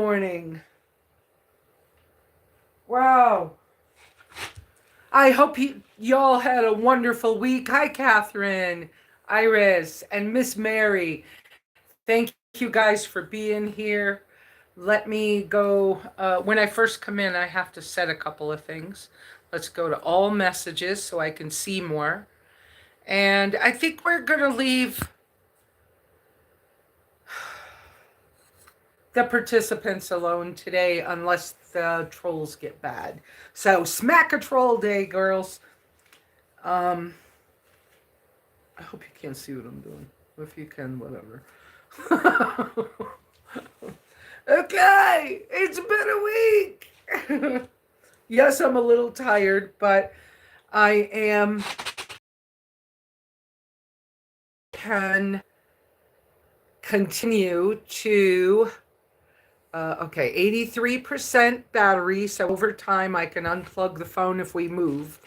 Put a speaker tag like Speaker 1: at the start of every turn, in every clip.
Speaker 1: morning. Wow. I hope y'all had a wonderful week. Hi, Catherine, Iris, and Miss Mary. Thank you guys for being here. Let me go. When I first come in, I have to set a couple of things. Let's go to all messages so I can see more. And I think we're going to leave the participants alone today unless the trolls get bad. So smack a troll day, girls. I hope you can't see what I'm doing. If you can, whatever. Okay, it's been a week. Yes, I'm a little tired, but I can continue to okay, 83% battery. So over time, I can unplug the phone if we move.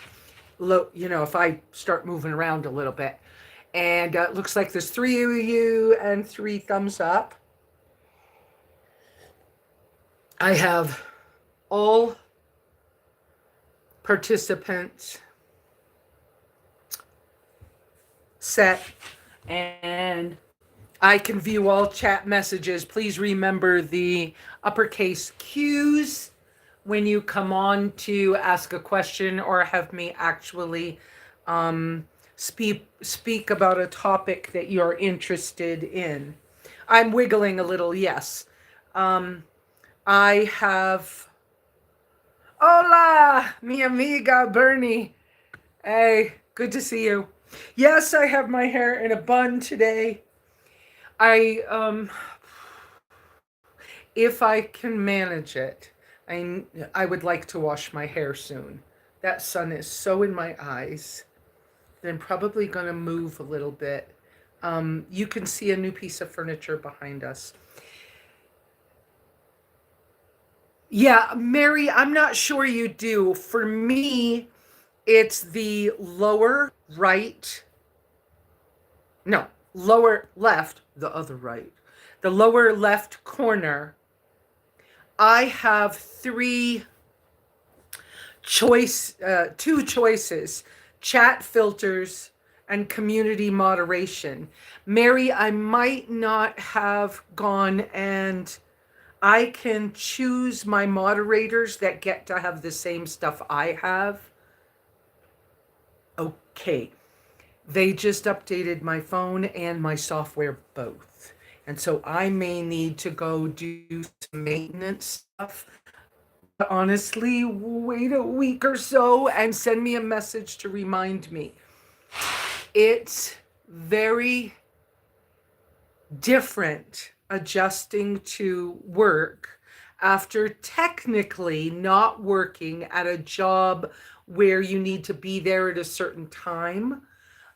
Speaker 1: If I start moving around a little bit. And it looks like there's 3 of you and 3 thumbs up. I have all participants set, and I can view all chat messages. Please remember the uppercase Q's when you come on to ask a question or have me actually speak about a topic that you're interested in. I'm wiggling a little, yes. I have... Hola, mi amiga Bernie. Hey, good to see you. Yes, I have my hair in a bun today. If I can manage it, I would like to wash my hair soon. That sun is so in my eyes. Then probably going to move a little bit. You can see a new piece of furniture behind us. Yeah, Mary, I'm not sure you do. For me, it's the lower right. No, lower left, the other right. The lower left corner. I have two choices: chat filters and community moderation. Mary, I might not have gone, and I can choose my moderators that get to have the same stuff I have. Okay. They just updated my phone and my software both. And so I may need to go do some maintenance stuff. But honestly, wait a week or so and send me a message to remind me. It's very different adjusting to work after technically not working at a job where you need to be there at a certain time.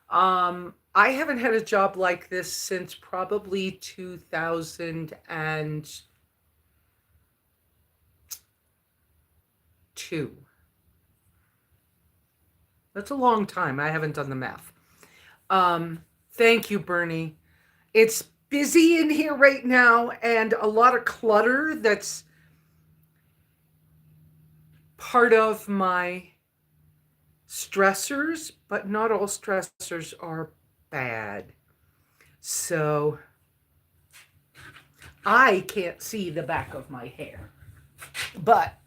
Speaker 1: I haven't had a job like this since probably 2002. That's a long time. I haven't done the math. Thank you, Bernie. It's busy in here right now and a lot of clutter that's part of my stressors, but not all stressors are bad. So I can't see the back of my hair, but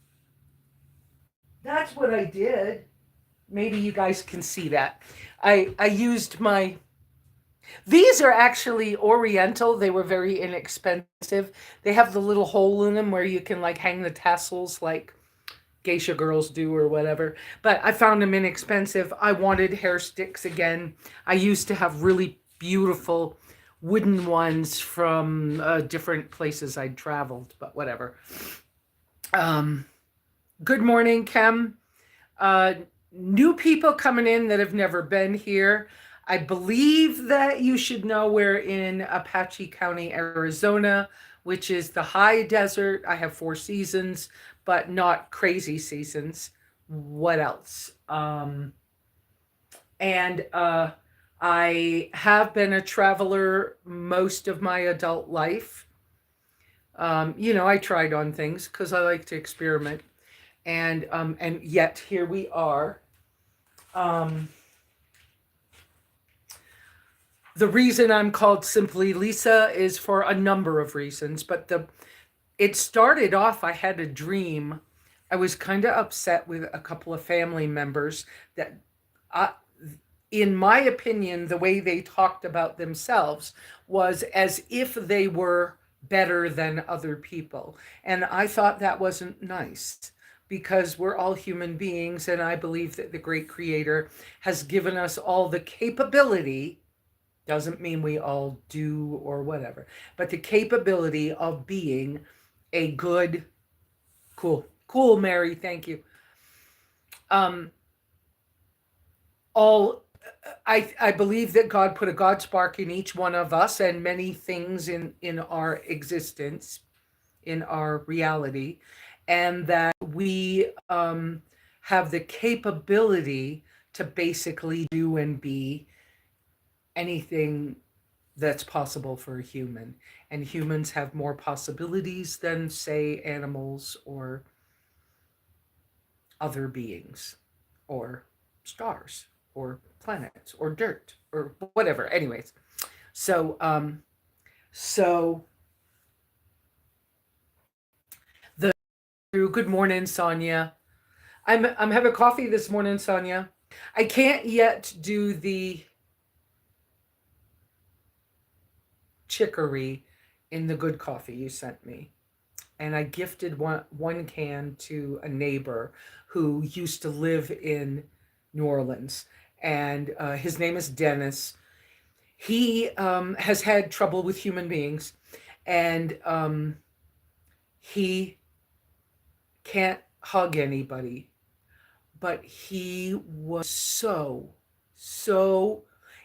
Speaker 1: that's what I did. Maybe you guys can see that. I used these are actually Oriental. They were very inexpensive. They have the little hole in them where you can like hang the tassels like geisha girls do or whatever. But I found them inexpensive. I wanted hair sticks again. I used to have really beautiful wooden ones from different places I'd traveled, but whatever. Good morning, Kem. New people coming in that have never been here. I believe that you should know we're in Apache County, Arizona, which is the high desert. I have 4 seasons, but not crazy seasons. What else? I have been a traveler most of my adult life. I tried on things because I like to experiment, and yet here we are. Um, the reason I'm called SimplyLesa is for a number of reasons, but it started off, I had a dream. I was kind of upset with a couple of family members that, uh, in my opinion, the way they talked about themselves was as if they were better than other people. And I thought that wasn't nice because we're all human beings. And I believe that the great creator has given us all the capability, doesn't mean we all do or whatever, but the capability of being a good, cool, Mary, thank you. All I believe that God put a God spark in each one of us and many things in our existence, in our reality, and that we have the capability to basically do and be anything that's possible for a human. And humans have more possibilities than, say, animals or other beings or stars or planets or dirt or whatever. Anyways, so the good morning, Sonia. I'm having coffee this morning, Sonia. I can't yet do the chicory in the good coffee you sent me. And I gifted one can to a neighbor who used to live in New Orleans. And his name is Dennis. He has had trouble with human beings. And he can't hug anybody. But he was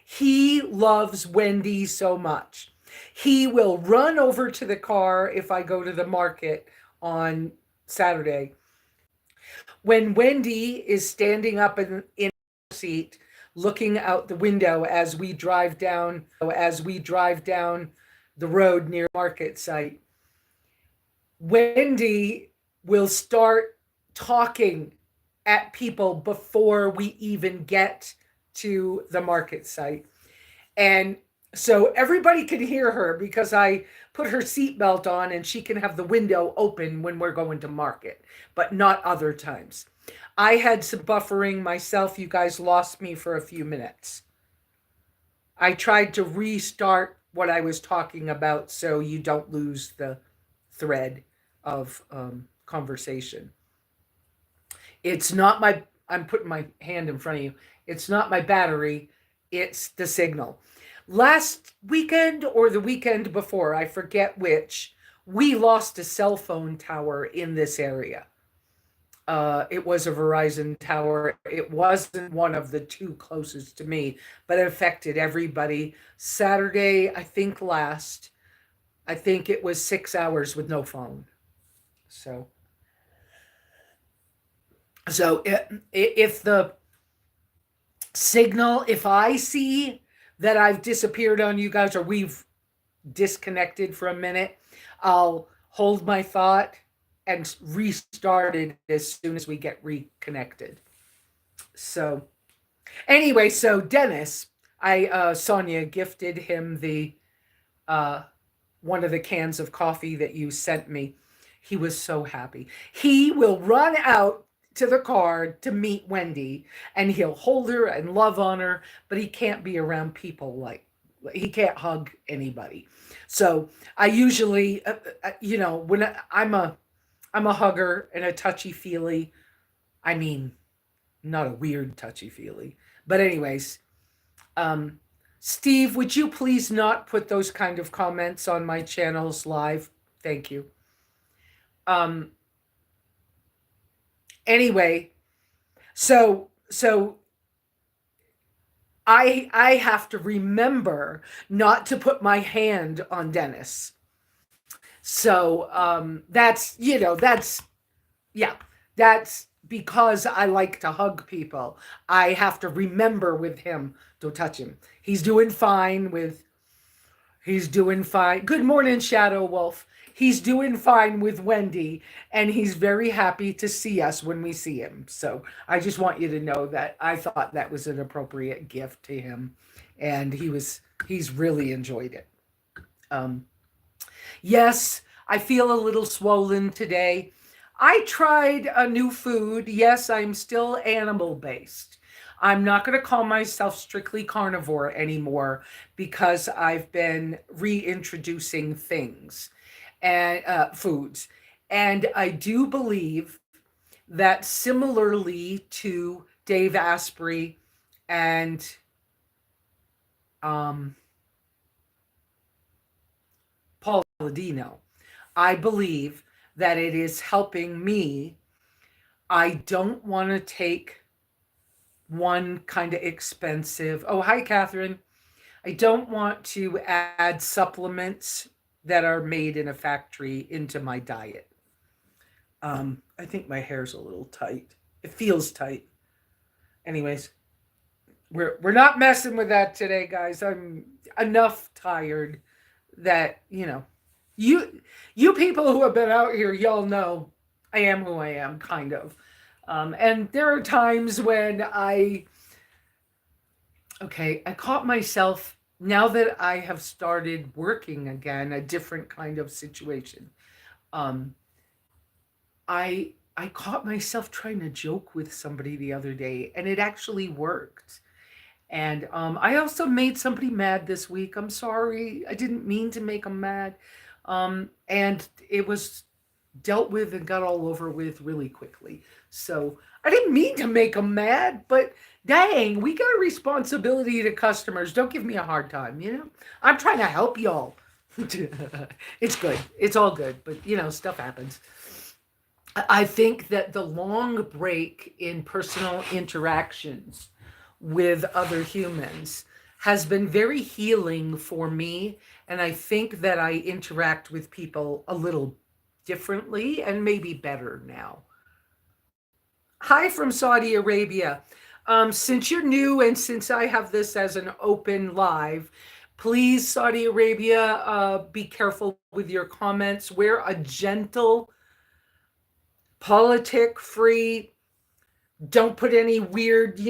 Speaker 1: he loves Wendy so much. He will run over to the car if I go to the market on Saturday. When Wendy is standing up in her seat, looking out the window as we drive down the road near market site, Wendy will start talking at people before we even get to the market site. And so everybody can hear her because I put her seatbelt on and she can have the window open when we're going to market, but not other times. I had some buffering myself. You guys lost me for a few minutes. I tried to restart what I was talking about so you don't lose the thread of conversation. It's not I'm putting my hand in front of you. It's not my battery. It's the signal. Last weekend or the weekend before, I forget which, we lost a cell phone tower in this area. It was a Verizon tower. It wasn't one of the two closest to me, but it affected everybody. Saturday, I think it was 6 hours with no phone. So if the signal, if I see that I've disappeared on you guys or we've disconnected for a minute, I'll hold my thought and restart it as soon as we get reconnected. So anyway, so Dennis, Sonia gifted him the one of the cans of coffee that you sent me. He was so happy. He will run out to the car to meet Wendy and he'll hold her and love on her, but he can't be around people he can't hug anybody. So I usually, when I'm a hugger and a touchy-feely. I mean, not a weird touchy-feely. But anyways, Steve, would you please not put those kind of comments on my channels live? Thank you. Anyway, so I have to remember not to put my hand on Dennis. So that's because I like to hug people. I have to remember with him, don't touch him. He's doing fine. Good morning, Shadow Wolf. he's doing fine with Wendy, and he's very happy to see us when we see him. So I just want you to know that I thought that was an appropriate gift to him, and he's really enjoyed it. Um, yes, I feel a little swollen today. I tried a new food. Yes, I'm still animal based. I'm not going to call myself strictly carnivore anymore because I've been reintroducing things and foods. And I do believe that similarly to Dave Asprey and um, Paul Ladino, I believe that it is helping me. I don't want to take one kind of expensive. Oh, hi, Catherine. I don't want to add supplements that are made in a factory into my diet. I think my hair's a little tight. It feels tight. Anyways, we're not messing with that today, guys. I'm enough tired that, you you people who have been out here, y'all know I am who I am, kind of. And there are times when I caught myself, now that I have started working again, a different kind of situation. Um, I caught myself trying to joke with somebody the other day, and it actually worked. And I also made somebody mad this week. I'm sorry. I didn't mean to make them mad. And it was dealt with and got all over with really quickly. So I didn't mean to make them mad, but dang, we got a responsibility to customers. Don't give me a hard time, I'm trying to help y'all. It's good. It's all good, but stuff happens. I think that the long break in personal interactions with other humans has been very healing for me. And I think that I interact with people a little differently and maybe better now. Hi from Saudi Arabia. Since you're new and since I have this as an open live, please, Saudi Arabia, be careful with your comments. We're a gentle, politic free, don't put any weird,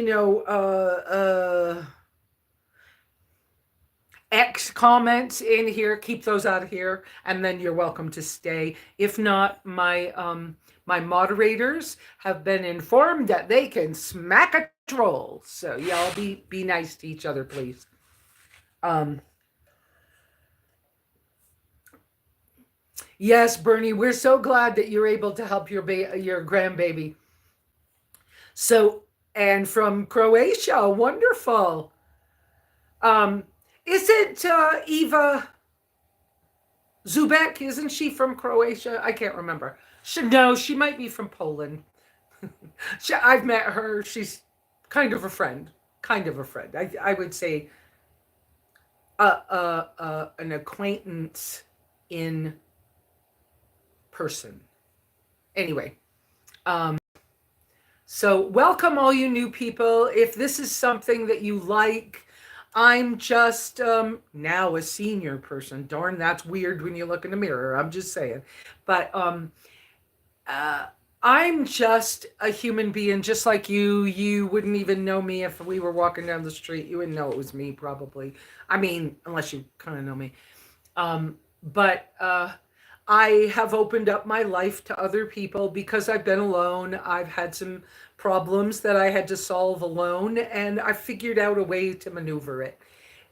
Speaker 1: X comments in here. Keep those out of here, and then you're welcome to stay. If not, my moderators have been informed that they can smack a troll. So y'all be nice to each other, please. Yes, Bernie, we're so glad that you're able to help your grandbaby. So, and from Croatia, wonderful. Isn't Eva Zubek, isn't she from Croatia? I can't remember. No, she might be from Poland. I've met her. She's kind of a friend. I would say an acquaintance in person. Anyway, so welcome all you new people. If this is something that you like, I'm just now a senior person. Darn, that's weird when you look in the mirror. I'm just saying. But I'm just a human being just like you. You wouldn't even know me if we were walking down the street. You wouldn't know it was me, probably. I mean, unless you kind of know me. But I have opened up my life to other people because I've been alone. I've had some problems that I had to solve alone, and I figured out a way to maneuver it.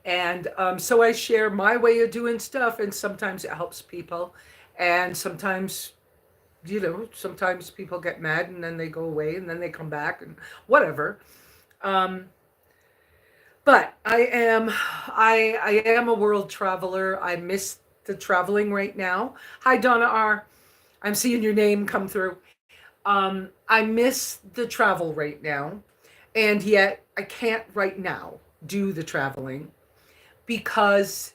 Speaker 1: And so I share my way of doing stuff, and sometimes it helps people, and sometimes, sometimes people get mad and then they go away and then they come back and whatever. But I am a world traveler. I miss the traveling right now. Hi, Donna R. I'm seeing your name come through. I miss the travel right now, and yet I can't right now do the traveling because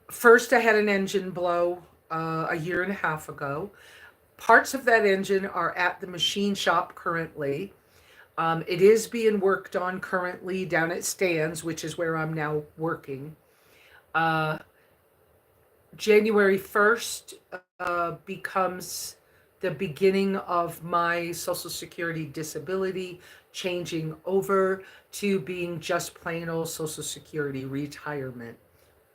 Speaker 1: first I had an engine blow a year and a half ago. Parts of that engine are at the machine shop currently. It is being worked on currently down at Stan's, which is where I'm now working. January 1st becomes the beginning of my Social Security disability changing over to being just plain old Social Security retirement,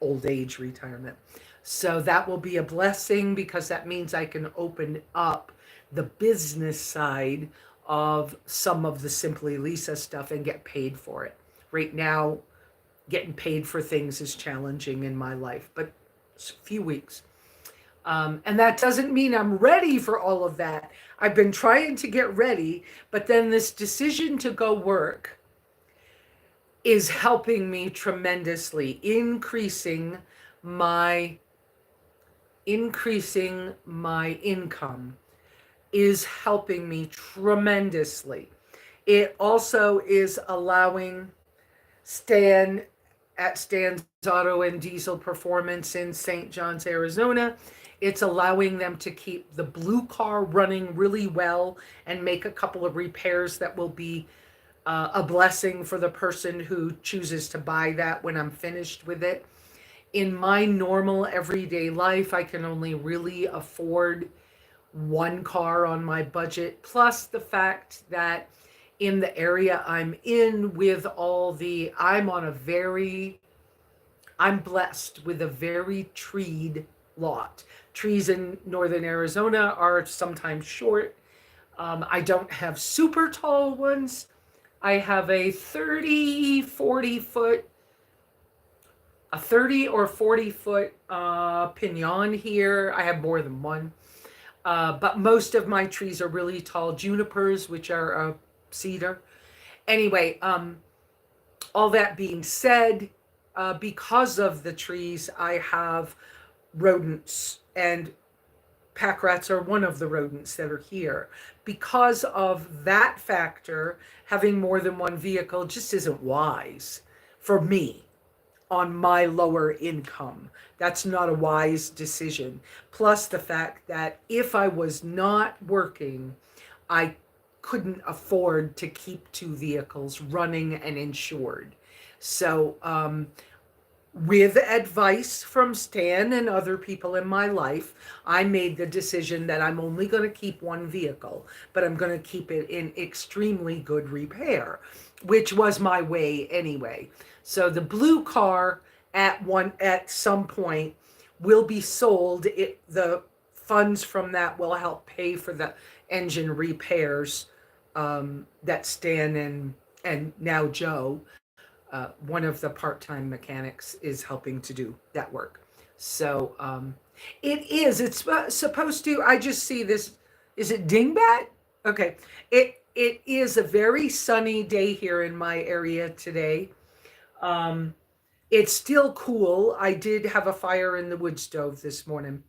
Speaker 1: old age retirement. So that will be a blessing because that means I can open up the business side of some of the SimplyLesa stuff and get paid for it. Right now, getting paid for things is challenging in my life, but it's a few weeks. And that doesn't mean I'm ready for all of that. I've been trying to get ready, but then this decision to go work is helping me tremendously, my increasing my income is helping me tremendously. It also is allowing Stan at Stan's Auto and Diesel Performance in St. John's, Arizona. It's allowing them to keep the blue car running really well and make a couple of repairs that will be a blessing for the person who chooses to buy that when I'm finished with it. In my normal everyday life, I can only really afford one car on my budget, plus the fact that in the area I'm in with all the, I'm blessed with a very treed lot. Trees in northern Arizona are sometimes short. I don't have super tall ones. I have a 30 or 40 foot pinon here. I have more than one. But most of my trees are really tall junipers, which are a cedar. Anyway, all that being said, because of the trees, I have rodents, and pack rats are one of the rodents that are here. Because of that factor, having more than one vehicle just isn't wise for me on my lower income. That's not a wise decision. Plus the fact that if I was not working, I couldn't afford to keep two vehicles running and insured. So, with advice from Stan and other people in my life, I made the decision that I'm only going to keep one vehicle, but I'm going to keep it in extremely good repair, which was my way anyway. So the blue car at some point will be sold. The funds from that will help pay for the engine repairs that Stan and now Joe, one of the part-time mechanics, is helping to do that work. So it's supposed to, I just see this, is it dingbat? Okay. It is a very sunny day here in my area today. It's still cool. I did have a fire in the wood stove this morning.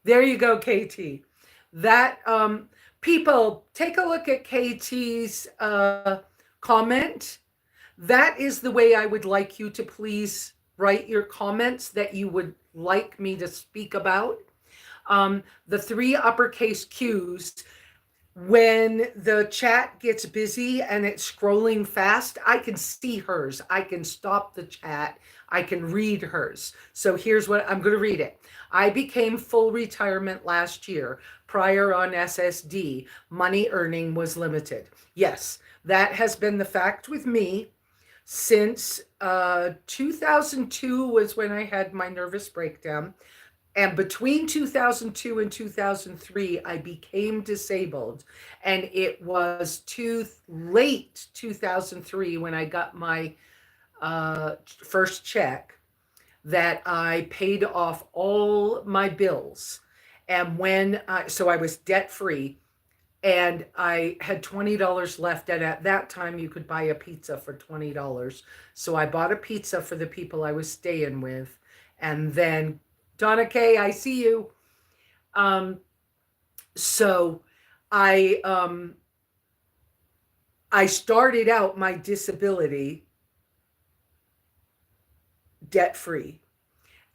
Speaker 1: There you go, KT. That people, take a look at KT's comment. That is the way I would like you to please write your comments that you would like me to speak about. The 3 uppercase Q's. When the chat gets busy and it's scrolling fast, I can see hers. I can stop the chat. I can read hers. So here's what I'm going to read it. I became full retirement last year. Prior on SSD, money earning was limited. Yes, that has been the fact with me since 2002 was when I had my nervous breakdown. And between 2002 and 2003, I became disabled. And it was late 2003 when I got my first check that I paid off all my bills. And so I was debt free, and I had $20 left. And at that time, you could buy a pizza for $20. So I bought a pizza for the people I was staying with. And then Donna Kay, I see you. So I started out my disability debt-free.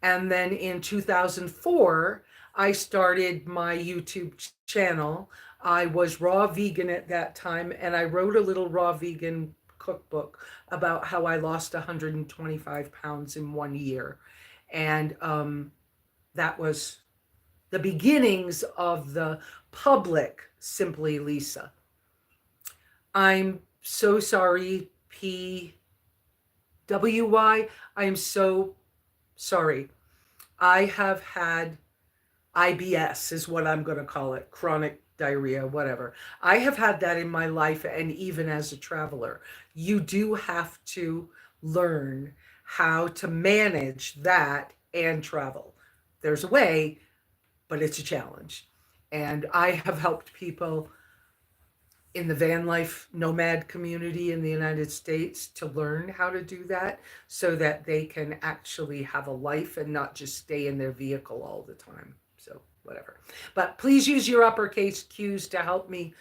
Speaker 1: And then in 2004, I started my YouTube channel. I was raw vegan at that time, and I wrote a little raw vegan cookbook about how I lost 125 pounds in 1 year. And that was the beginnings of the public SimplyLesa. I'm so sorry, PWY. I'm so sorry. I have had IBS, is what I'm going to call it, chronic diarrhea, whatever. I have had that in my life, and even as a traveler. You do have to learn how to manage that and travel. There's a way, but it's a challenge. And I have helped people in the van life nomad community in the United States to learn how to do that so that they can actually have a life and not just stay in their vehicle all the time. So whatever. But please use your uppercase cues to help me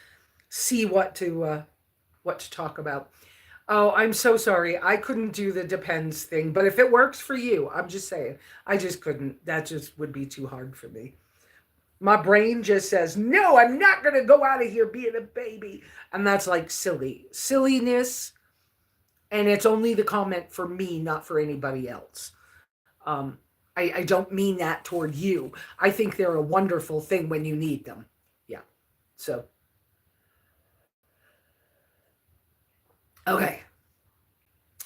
Speaker 1: see what to talk about. Oh, I'm so sorry. I couldn't do the depends thing, but if it works for you, I'm just saying, I just couldn't. That just would be too hard for me. My brain just says, no, I'm not going to go out of here being a baby. And that's like silliness. And it's only the comment for me, not for anybody else. I don't mean that toward you. I think they're a wonderful thing when you need them. Yeah. So. Okay.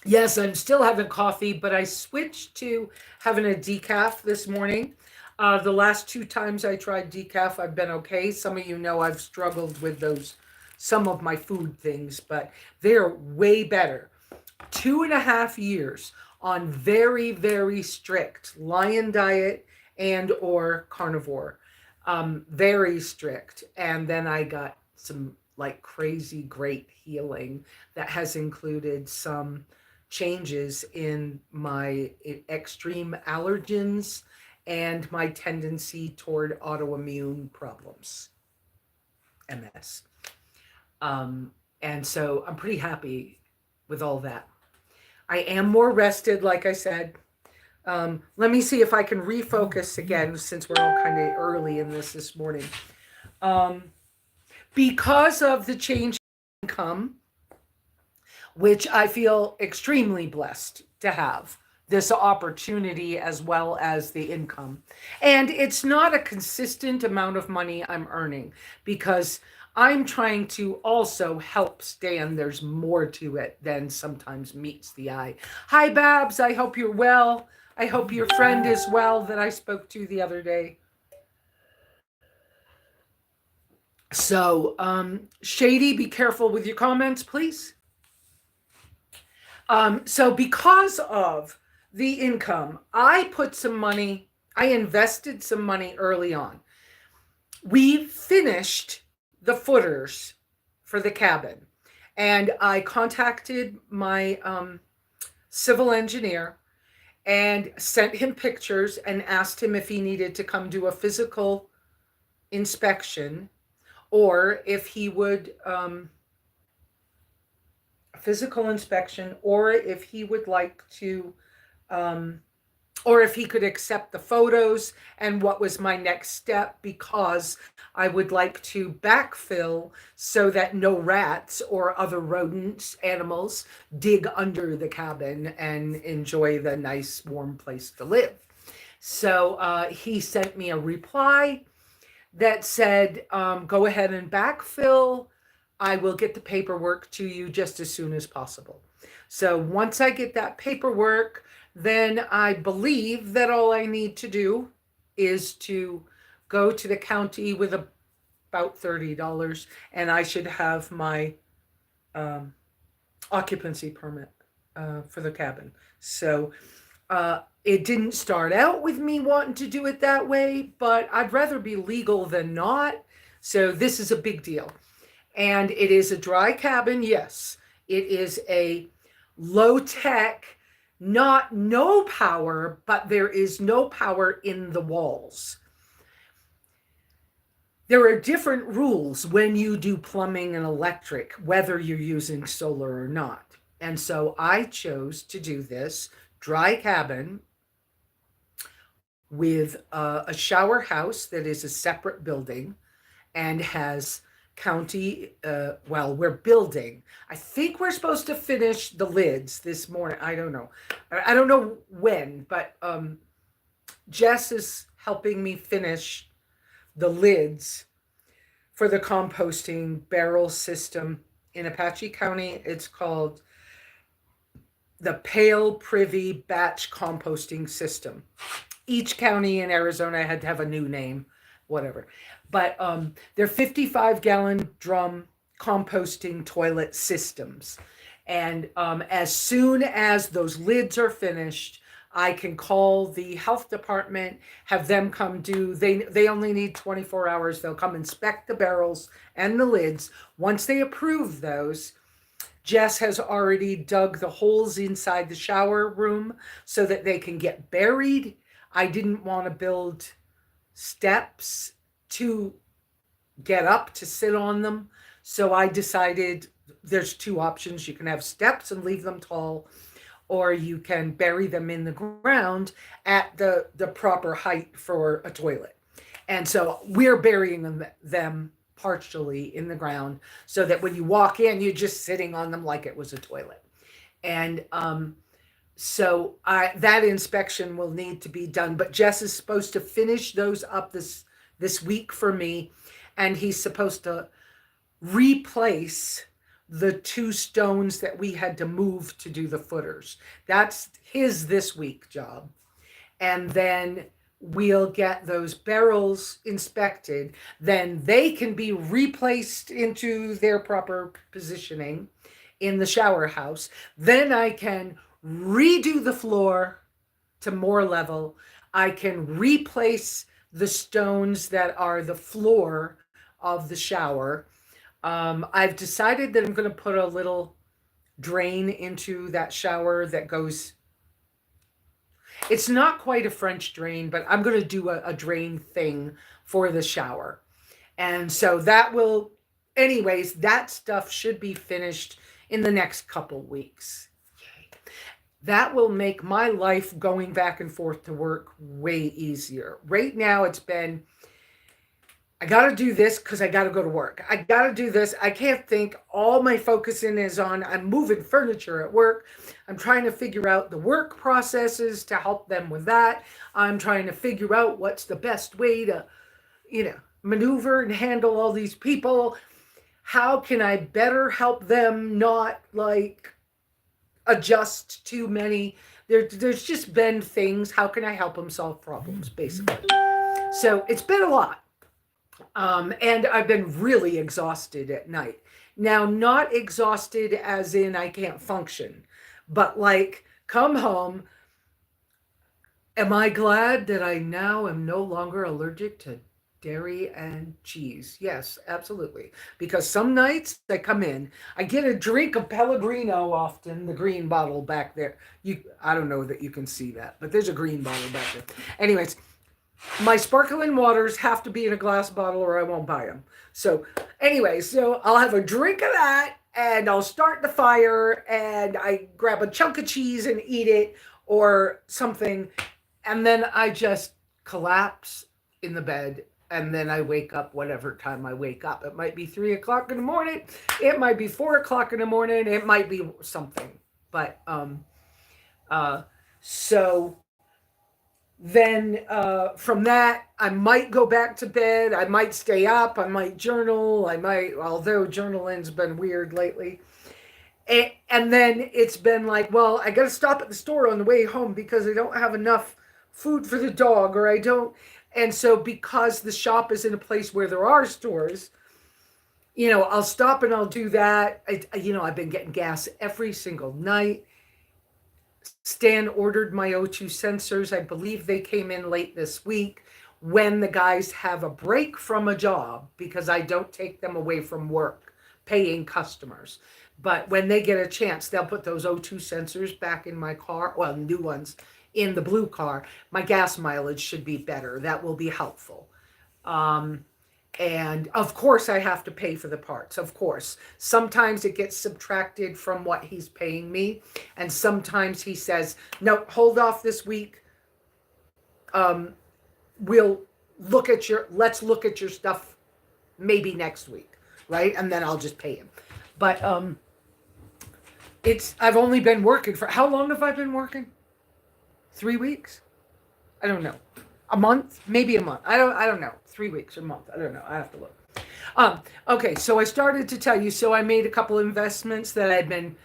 Speaker 1: Yes, I'm still having coffee, but I switched to having a decaf this morning. The last 2 times I tried decaf, I've been okay. Some of you know I've struggled with some of my food things, but they're way better. 2.5 years on very, very strict lion diet and or carnivore. Very strict. And then I got some like crazy great healing that has included some changes in my extreme allergens and my tendency toward autoimmune problems, MS. And so I'm pretty happy with all that. I am more rested, like I said. Let me see if I can refocus again, since we're all kind of early in this morning. Because of the change in income, which I feel extremely blessed to have, this opportunity as well as the income. And it's not a consistent amount of money I'm earning because I'm trying to also help Stan. There's more to it than sometimes meets the eye. Hi, Babs. I hope you're well. I hope your friend is well that I spoke to the other day. So, Shady, be careful with your comments, please. So because of the income, I invested some money early on. We finished the footers for the cabin, and I contacted my civil engineer and sent him pictures and asked him if he needed to come do a physical inspection or if he would or if he would like to or if he could accept the photos and what was my next step, because I would like to backfill so that no rats or other rodents, animals, dig under the cabin and enjoy the nice warm place to live. So he sent me a reply that said, go ahead and backfill. I will get the paperwork to you just as soon as possible. So once I get that paperwork, then I believe that all I need to do is to go to the county with about $30, and I should have my occupancy permit for the cabin. So it didn't start out with me wanting to do it that way, but I'd rather be legal than not. So this is a big deal. And it is a dry cabin, yes. It is a low-tech, not no power, but there is no power in the walls. There are different rules when you do plumbing and electric, whether you're using solar or not. And so I chose to do this dry cabin with a shower house that is a separate building and has County. Well, we're building. I think we're supposed to finish the lids this morning. I don't know. I don't know when, but Jess is helping me finish the lids for the composting barrel system in Apache County. It's called the Pale Privy Batch Composting System. Each county in Arizona had to have a new name, whatever. But they're 55-gallon drum composting toilet systems. And as soon as those lids are finished, I can call the health department, have them come do, they only need 24 hours. They'll come inspect the barrels and the lids. Once they approve those, Jess has already dug the holes inside the shower room so that they can get buried. I didn't want to build steps to get up to sit on them. So I decided there's two options. You can have steps and leave them tall, or you can bury them in the ground at the proper height for a toilet. And so we're burying them partially in the ground so that when you walk in, you're just sitting on them like it was a toilet. And so that inspection will need to be done. But Jess is supposed to finish those up this week for me. And he's supposed to replace the 2 stones that we had to move to do the footers. That's his this week job. And then we'll get those barrels inspected. Then they can be replaced into their proper positioning in the shower house. Then I can redo the floor to more level. I can replace the stones that are the floor of the shower. I've decided that I'm going to put a little drain into that shower that goes, it's not quite a French drain, but I'm going to do a drain thing for the shower. And so that will, anyways, that stuff should be finished in the next couple weeks. That will make my life going back and forth to work way easier. Right now it's been, I got to do this because I got to go to work. I got to do this. I can't think. All my focusing is on, I'm moving furniture at work. I'm trying to figure out the work processes to help them with that. I'm trying to figure out what's the best way to, maneuver and handle all these people. How can I better help them not adjust too many? There's just been things. How can I help them solve problems, basically? So it's been a lot. And I've been really exhausted at night. Now, not exhausted as in I can't function, but come home. Am I glad that I now am no longer allergic to dairy and cheese? Yes, absolutely. Because some nights I come in, I get a drink of Pellegrino often, the green bottle back there. I don't know that you can see that, but there's a green bottle back there. Anyways, my sparkling waters have to be in a glass bottle or I won't buy them. So anyway, so I'll have a drink of that and I'll start the fire and I grab a chunk of cheese and eat it or something. And then I just collapse in the bed and then I wake up whatever time I wake up. It might be 3 o'clock in the morning. It might be 4 o'clock in the morning. It might be something. But so then from that, I might go back to bed. I might stay up. I might journal. Although journaling's been weird lately. And then it's been like, well, I got to stop at the store on the way home because I don't have enough food for the dog, or I don't. And so because the shop is in a place where there are stores, I'll stop and I'll do that. I've been getting gas every single night. Stan ordered my O2 sensors. I believe they came in late this week when the guys have a break from a job, because I don't take them away from work, paying customers. But when they get a chance, they'll put those O2 sensors back in my car, well, new ones in the blue car. My gas mileage should be better. That will be helpful. And of course I have to pay for the parts. Of course, sometimes it gets subtracted from what he's paying me. And sometimes he says, no, hold off this week. Let's look at your stuff maybe next week right? And then I'll just pay him. But I've only been working for, how long have I been working? 3 weeks? I don't know. A month? Maybe a month. I don't know. 3 weeks or a month. I don't know. I have to look. Okay, so I started to tell you, so I made a couple investments that I'd been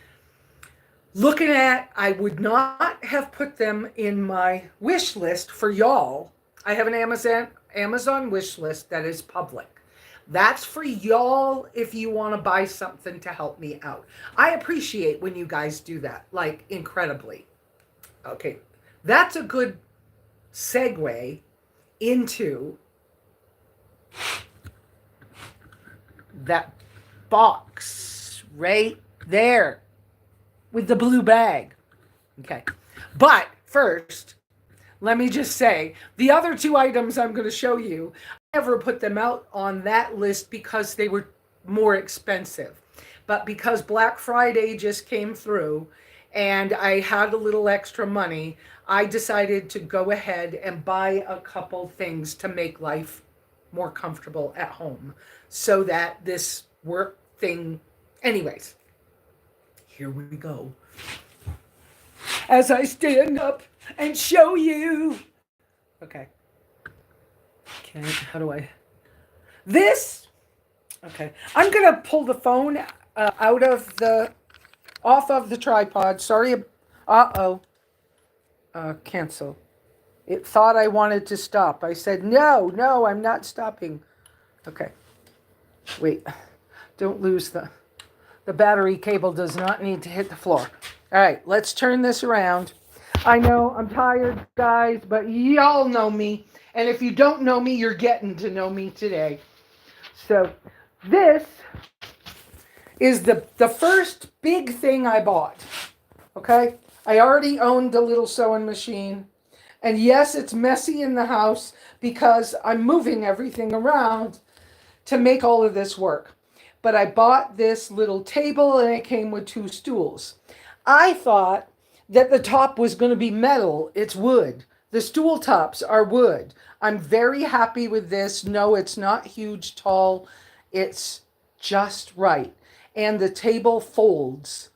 Speaker 1: looking at. I would not have put them in my wish list for y'all. I have an Amazon wish list that is public. That's for y'all if you want to buy something to help me out. I appreciate when you guys do that, like incredibly. Okay, that's a good segue into that box right there with the blue bag. Okay, but first, let me just say, the other two items I'm going to show you, I never put them out on that list because they were more expensive. But because Black Friday just came through and I had a little extra money, I decided to go ahead and buy a couple things to make life more comfortable at home so that this work thing, anyways, here we go. As I stand up and show you. Okay. How do I? This. Okay. I'm going to pull the phone off of the tripod. Sorry. Cancel. It thought I wanted to stop. I said, no, I'm not stopping. Okay. Wait. Don't lose the battery cable does not need to hit the floor. All right, let's turn this around. I know I'm tired, guys, but y'all know me. And if you don't know me, you're getting to know me today. So this is the first big thing I bought. Okay? I already owned the little sewing machine. And yes, it's messy in the house because I'm moving everything around to make all of this work. But I bought this little table and it came with 2 stools. I thought that the top was going to be metal. It's wood. The stool tops are wood. I'm very happy with this. No, it's not huge, tall. It's just right. And the table folds.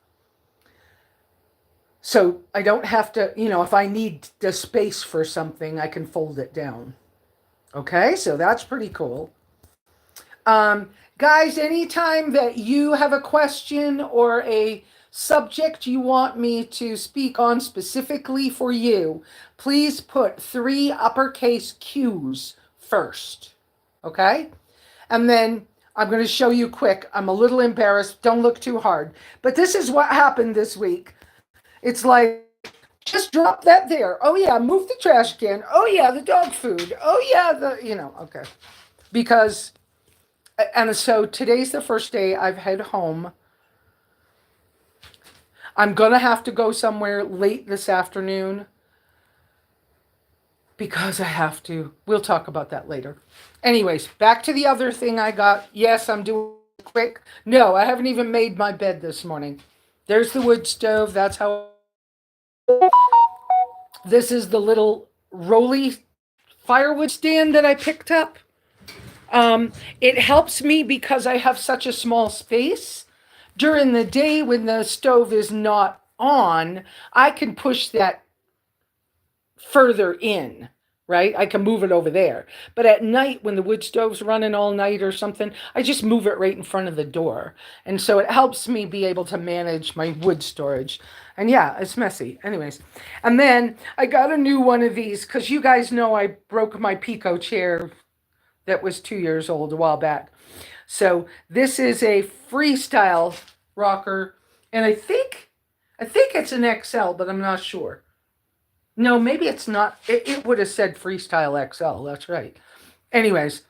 Speaker 1: So I don't have to, if I need the space for something, I can fold it down. Okay, so that's pretty cool. Guys, anytime that you have a question or a subject you want me to speak on specifically for you, please put 3 uppercase Q's first. Okay? And then I'm going to show you quick. I'm a little embarrassed. Don't look too hard. But this is what happened this week. It's like, just drop that there. Oh, yeah, move the trash can. Oh, yeah, the dog food. Oh, yeah, okay. Because, and so today's the first day I've had home. I'm going to have to go somewhere late this afternoon because I have to. We'll talk about that later. Anyways, back to the other thing I got. Yes, I'm doing quick. No, I haven't even made my bed this morning. There's the wood stove. That's how. This is the little rolly firewood stand that I picked up. It helps me because I have such a small space. During the day when the stove is not on, I can push that further in, right? I can move it over there. But at night when the wood stove's running all night or something, I just move it right in front of the door. And so it helps me be able to manage my wood storage. And yeah, it's messy. Anyways. And then I got a new one of these because you guys know I broke my Pico chair that was 2 years old a while back. So this is a freestyle rocker, and I think it's an XL, but I'm not sure. No, maybe it's not. It would have said freestyle XL. That's right. Anyways,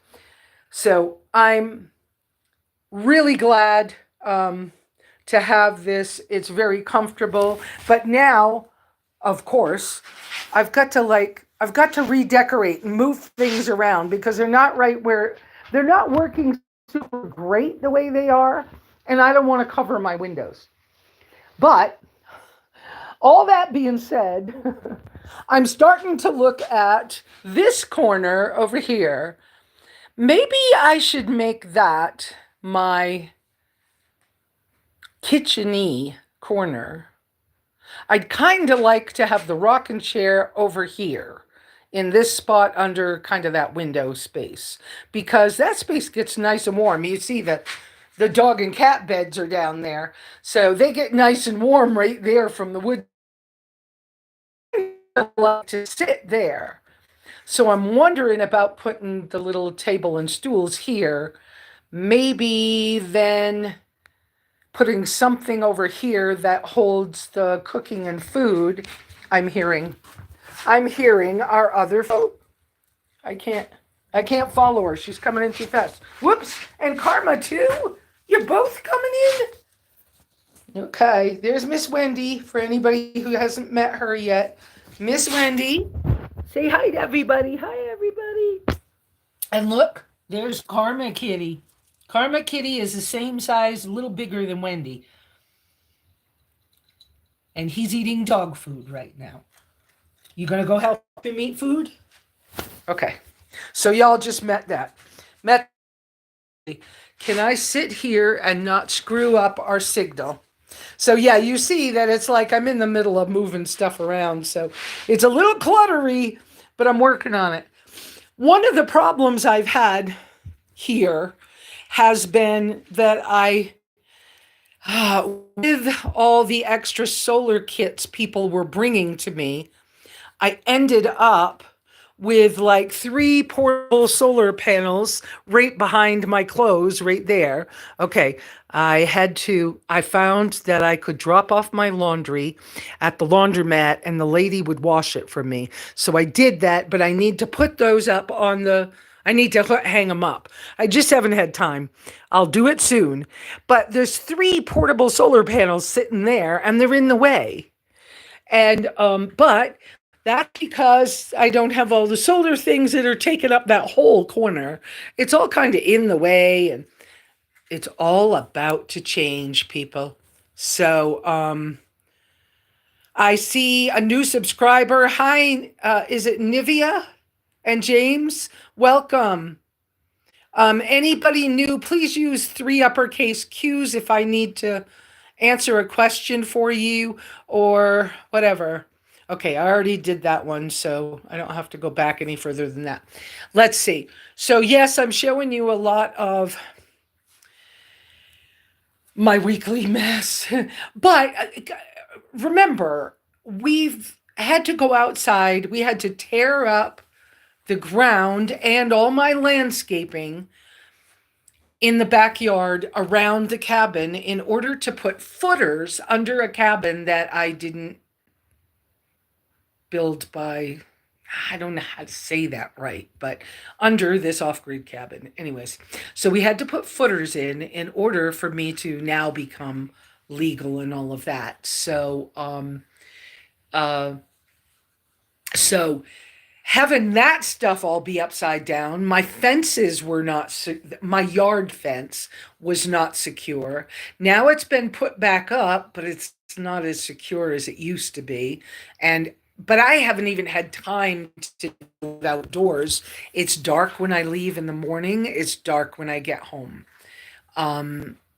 Speaker 1: so I'm really glad to have this. It's very comfortable. But now, of course, I've got to redecorate and move things around because they're not working super great the way they are, and I don't want to cover my windows. But all that being said, I'm starting to look at this corner over here. Maybe I should make that my kitchen-y corner, I'd kind of like to have the rocking chair over here in this spot under kind of that window space, because that space gets nice and warm. You see that the dog and cat beds are down there, so they get nice and warm right there from the wood. I like to sit there. So I'm wondering about putting the little table and stools here. Maybe then putting something over here that holds the cooking and food. I'm hearing our other folk. I can't follow her. She's coming in too fast. Whoops. And Karma too. You're both coming in. Okay. There's Miss Wendy for anybody who hasn't met her yet. Miss Wendy. Say hi to everybody. Hi, everybody. And look, there's Karma Kitty. Karma Kitty is the same size, a little bigger than Wendy. And he's eating dog food right now. You gonna go help him eat food? Okay. So y'all just met that. Can I sit here and not screw up our signal? So yeah, you see that it's like I'm in the middle of moving stuff around. So it's a little cluttery, but I'm working on it. One of the problems I've had here has been that with all the extra solar kits people were bringing to me, I ended up with like 3 portable solar panels right behind my clothes right there. Okay, I found that I could drop off my laundry at the laundromat and the lady would wash it for me. So I did that, but I need to put those up I need to hang them up. I just haven't had time. I'll do it soon. But there's 3 portable solar panels sitting there and they're in the way. And, but that's because I don't have all the solar things that are taking up that whole corner. It's all kind of in the way and it's all about to change, people. So, I see a new subscriber. Hi, is it Nivea and James? Welcome. Anybody new, please use 3 uppercase Qs if I need to answer a question for you or whatever. Okay, I already did that one, so I don't have to go back any further than that. Let's see. So yes, I'm showing you a lot of my weekly mess. But remember, we've had to go outside. We had to tear up the ground and all my landscaping in the backyard around the cabin in order to put footers under a cabin that I didn't build by, I don't know how to say that right, but under this off-grid cabin. Anyways, so we had to put footers in order for me to now become legal and all of that. So, so having that stuff all be upside down, my fences were not, my yard fence was not secure. Now it's been put back up, but it's not as secure as it used to be. But I haven't even had time to go outdoors. It's dark when I leave in the morning. It's dark when I get home.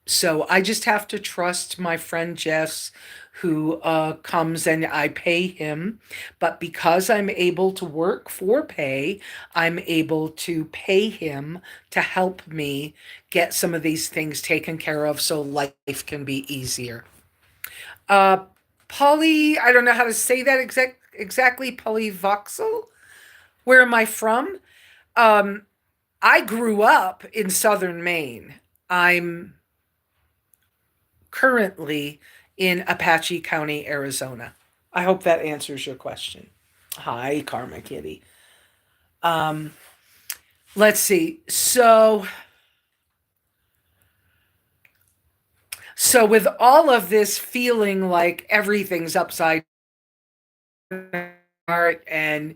Speaker 1: So I just have to trust my friend Jess, who comes and I pay him. But because I'm able to work for pay, I'm able to pay him to help me get some of these things taken care of so life can be easier. Polly, I don't know how to say that exactly, polyvoxel. Where am I from? I grew up in southern Maine. I'm currently in Apache County, Arizona. I hope that answers your question. Hi, Karma Kitty. Let's see. So with all of this feeling like everything's upside down and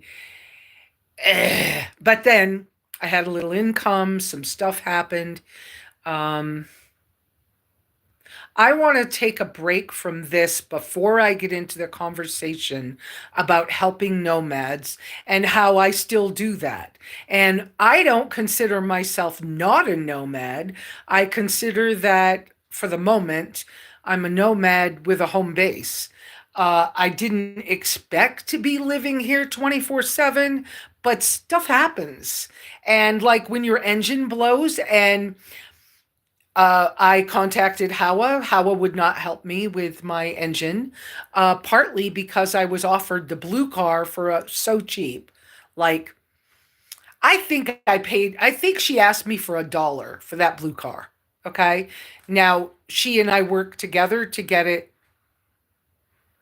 Speaker 1: but then I had a little income, some stuff happened. I want to take a break from this before I get into the conversation about helping nomads and how I still do that. And I don't consider myself not a nomad. I consider that for the moment, I'm a nomad with a home base. I didn't expect to be living here 24/7, but stuff happens. And like when your engine blows, and I contacted Hawa. Hawa would not help me with my engine, partly because I was offered the blue car for so cheap. Like, I think she asked me for $1 for that blue car. Okay. Now, she and I worked together to get it.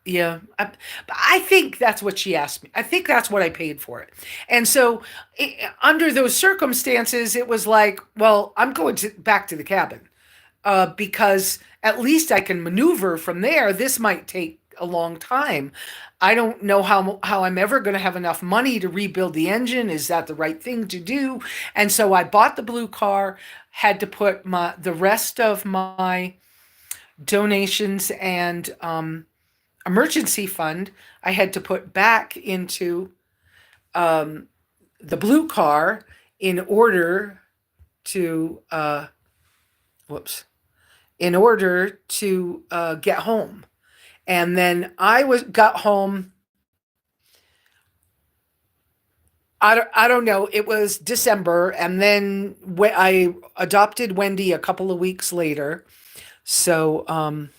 Speaker 1: Yeah. I think that's what she asked me. I think that's what I paid for it. And so, under those circumstances, it was like, well, I'm going back to the cabin, because at least I can maneuver from there. This might take a long time. I don't know how I'm ever going to have enough money to rebuild the engine. Is that the right thing to do? And so I bought the blue car, had to put the rest of my donations and emergency fund, I had to put back into the blue car in order to in order to get home. And then got home. I don't know. It was December, and then I adopted Wendy a couple of weeks later. So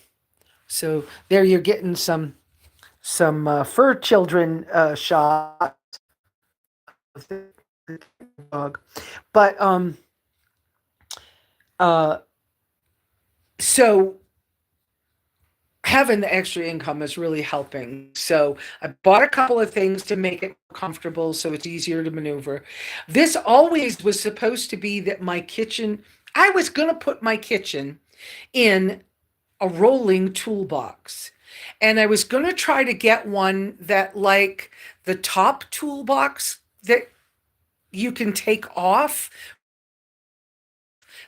Speaker 1: there you're getting some fur children shot of the dog, but uh, so having the extra income is really helping. So I bought a couple of things to make it comfortable so it's easier to maneuver. This always was supposed to be that my kitchen, I was going to put my kitchen in a rolling toolbox. And I was going to try to get one that, like the top toolbox that you can take off,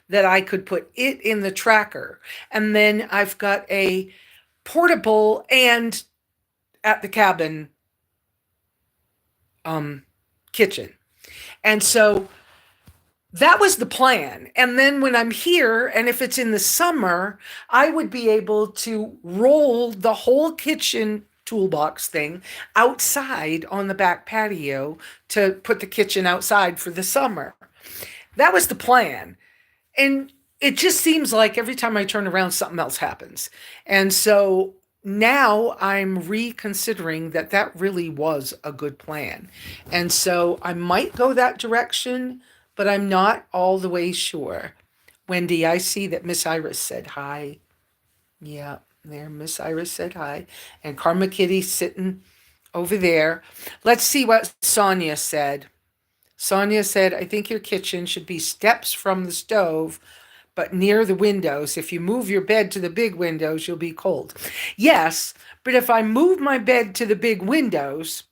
Speaker 1: that I could put it in the tracker. And then I've got a portable and at the cabin kitchen. And so that was the plan. And then when I'm here, and if it's in the summer, I would be able to roll the whole kitchen toolbox thing outside on the back patio to put the kitchen outside for the summer. That was the plan. And it just seems like every time I turn around, something else happens. And so now I'm reconsidering that really was a good plan. And so I might go that direction, but I'm not all the way sure. Wendy, I see that Miss Iris said hi. Yeah, there, Miss Iris said hi. And Karma Kitty's sitting over there. Let's see what Sonia said. Sonia said, I think your kitchen should be steps from the stove, but near the windows. If you move your bed to the big windows, you'll be cold. Yes, but if I move my bed to the big windows,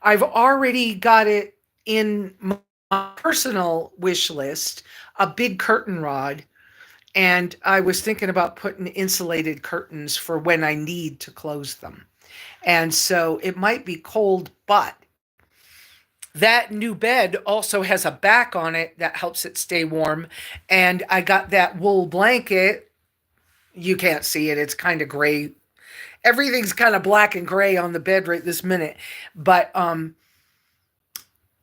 Speaker 1: I've already got it in my personal wish list, a big curtain rod. And I was thinking about putting insulated curtains for when I need to close them. And so it might be cold, but that new bed also has a back on it that helps it stay warm. And I got that wool blanket. You can't see it. It's kind of gray. Everything's kind of black and gray on the bed right this minute. But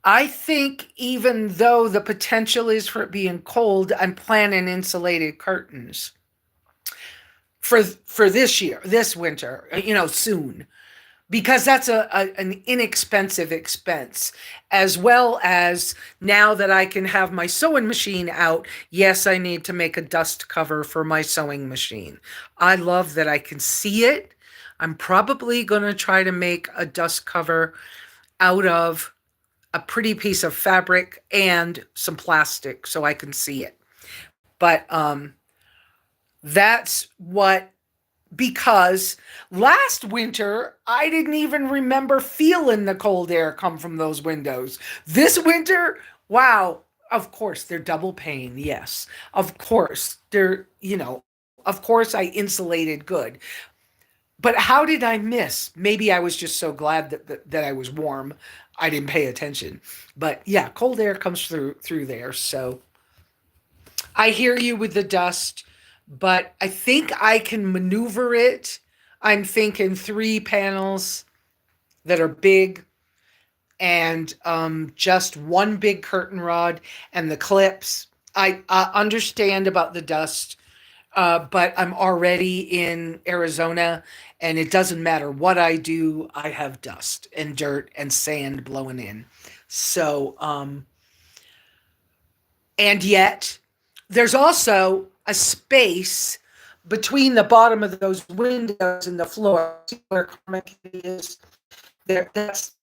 Speaker 1: I think even though the potential is for it being cold, I'm planning insulated curtains for this year, this winter, soon. Because that's an inexpensive expense, as well as now that I can have my sewing machine out. Yes, I need to make a dust cover for my sewing machine. I love that I can see it. I'm probably going to try to make a dust cover out of a pretty piece of fabric and some plastic so I can see it. But that's what... Because last winter, I didn't even remember feeling the cold air come from those windows. This winter, wow, of course, they're double pane. Yes, of course, of course I insulated good. But how did I miss? Maybe I was just so glad that I was warm. I didn't pay attention. But yeah, cold air comes through there. So I hear you with the dust, but I think I can maneuver it. I'm thinking 3 panels that are big, and just one big curtain rod and the clips. I understand about the dust, but I'm already in Arizona, and it doesn't matter what I do. I have dust and dirt and sand blowing in. So, and yet there's also a space between the bottom of those windows and the floor. See where Karma is there? That's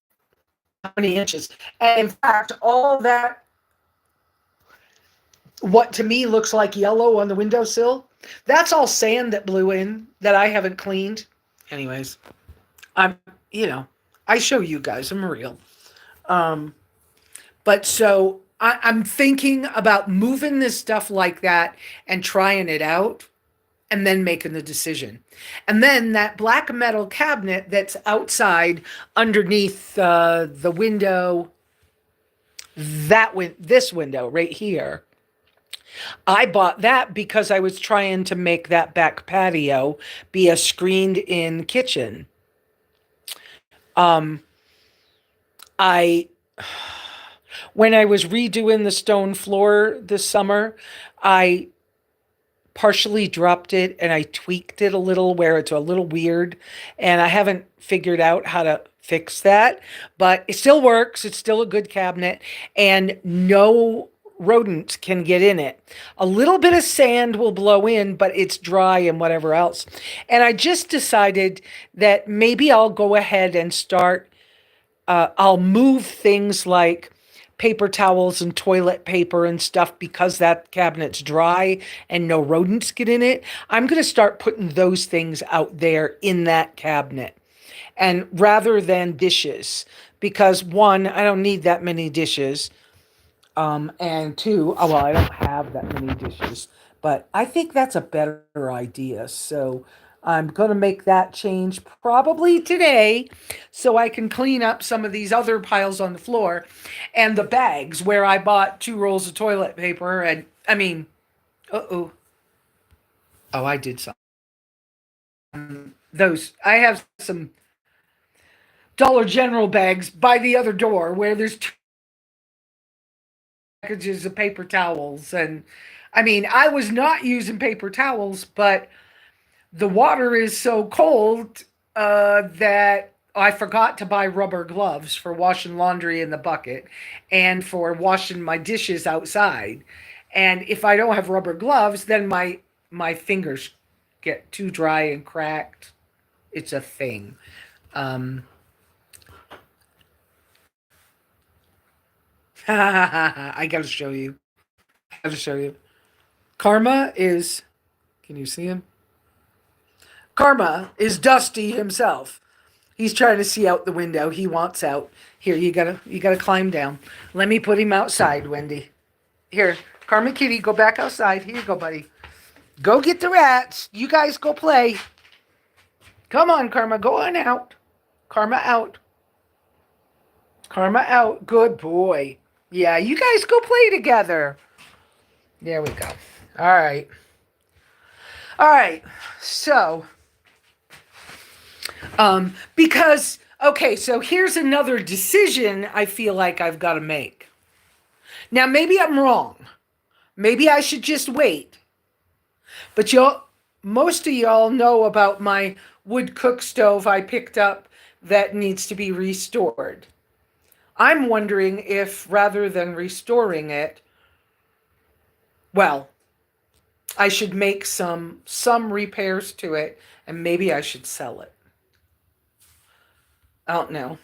Speaker 1: how many inches. And in fact, all that, what to me looks like yellow on the windowsill, that's all sand that blew in that I haven't cleaned. Anyways, I'm, you know, I show you guys, I'm real. Um, but so I'm thinking about moving this stuff like that and trying it out and then making the decision. And then that black metal cabinet that's outside underneath the window, this window right here, I bought that because I was trying to make that back patio be a screened in kitchen. Um, I, when I was redoing the stone floor this summer, I partially dropped it and I tweaked it a little where it's a little weird, and I haven't figured out how to fix that, but it still works. It's still a good cabinet, and no rodent can get in it. A little bit of sand will blow in, but it's dry and whatever else. And I just decided that maybe I'll go ahead and start, I'll move things like paper towels and toilet paper and stuff because that cabinet's dry and no rodents get in it. I'm going to start putting those things out there in that cabinet, and rather than dishes, because one, I don't need that many dishes. And two, oh, well, I don't have that many dishes, but I think that's a better idea. So I'm going to make that change probably today so I can clean up some of these other piles on the floor and the bags where I bought 2 rolls of toilet paper. And I mean, uh-oh. Oh, I did some. Those, I have some Dollar General bags by the other door where there's packages of paper towels. And I mean, I was not using paper towels, but the water is so cold that I forgot to buy rubber gloves for washing laundry in the bucket and for washing my dishes outside. And if I don't have rubber gloves, then my fingers get too dry and cracked. It's a thing. Um, I gotta show you. I gotta show you. Karma is. Can you see him? Karma is Dusty himself. He's trying to see out the window. He wants out. Here, you gotta climb down. Let me put him outside, Wendy. Here, Karma Kitty, go back outside. Here you go, buddy. Go get the rats. You guys go play. Come on, Karma, go on out. Karma out. Karma out. Good boy. Yeah, you guys go play together. There we go. All right. All right. So, because, okay, so here's another decision I feel like I've got to make. Now, maybe I'm wrong. Maybe I should just wait. But most of y'all know about my wood cook stove I picked up that needs to be restored. I'm wondering if rather than restoring it, well, I should make some repairs to it, and maybe I should sell it. I don't know.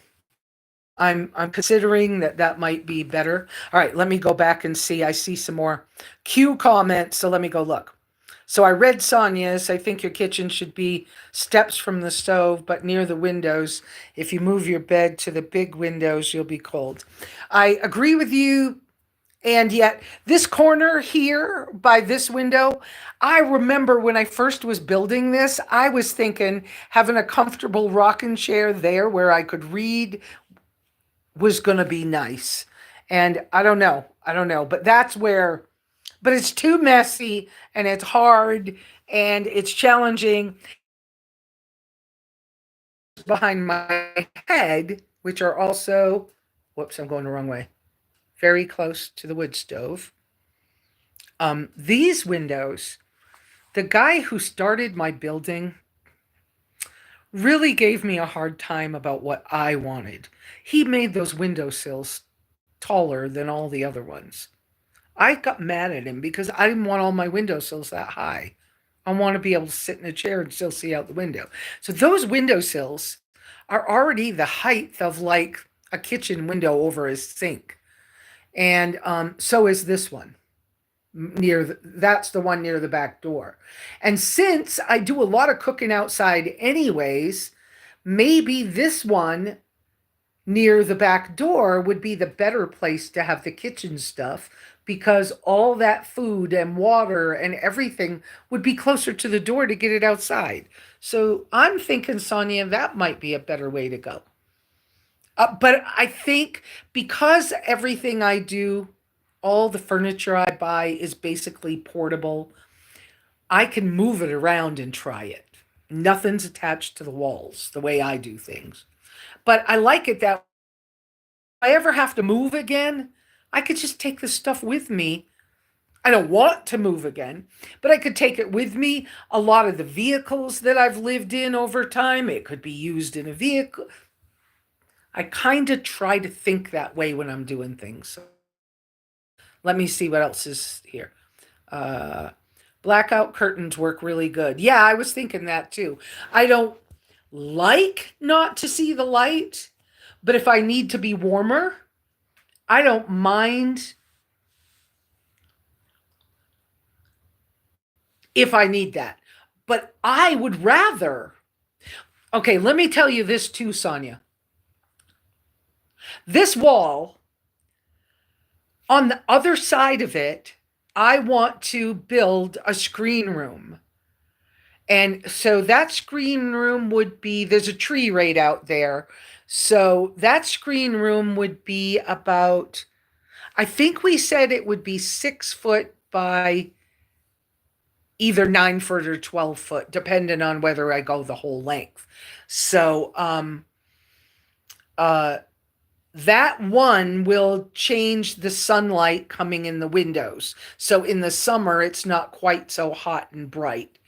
Speaker 1: I'm considering that might be better. All right, let me go back and see. I see some more Q comments, so let me go look. So I read Sonia's. I think your kitchen should be steps from the stove, but near the windows. If you move your bed to the big windows, you'll be cold. I agree with you. And yet, this corner here by this window, I remember when I first was building this, I was thinking having a comfortable rocking chair there where I could read was going to be nice. And I don't know. I don't know. But that's where, but it's too messy and it's hard and it's challenging behind my head, which are also, whoops, I'm going the wrong way, very close to the wood stove. These windows, the guy who started my building really gave me a hard time about what I wanted. He made those windowsills taller than all the other ones. I got mad at him because I didn't want all my windowsills that high. I want to be able to sit in a chair and still see out the window. So those windowsills are already the height of like a kitchen window over a sink. And so is this one that's the one near the back door. And since I do a lot of cooking outside anyways, maybe this one near the back door would be the better place to have the kitchen stuff because all that food and water and everything would be closer to the door to get it outside. So I'm thinking, Sonia, that might be a better way to go. But I think because everything I do, all the furniture I buy is basically portable, I can move it around and try it. Nothing's attached to the walls the way I do things. But I like it that if I ever have to move again, I could just take the stuff with me. I don't want to move again, but I could take it with me. A lot of the vehicles that I've lived in over time, it could be used in a vehicle. I kind of try to think that way when I'm doing things. So let me see what else is here. Uh, Blackout curtains work really good. Yeah, I was thinking that too. I don't like not to see the light, but if I need to be warmer, I don't mind if I need that. But I would rather. Okay, let me tell you this too, Sonia. This wall, on the other side of it, I want to build a screen room. And so that screen room would be, there's a tree right out there. So that screen room would be about, I think we said it would be 6 foot by either 9 foot or 12 foot, depending on whether I go the whole length. So, that one will change the sunlight coming in the windows. So in the summer, it's not quite so hot and bright.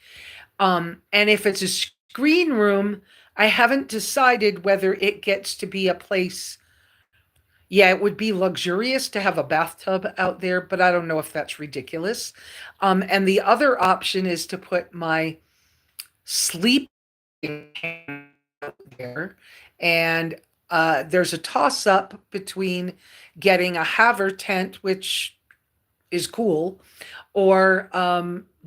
Speaker 1: And if it's a screen room, I haven't decided whether it gets to be a place. Yeah, it would be luxurious to have a bathtub out there, but I don't know if that's ridiculous. And the other option is to put my sleeping out there. And there's a toss up between getting a haver tent, which is cool, or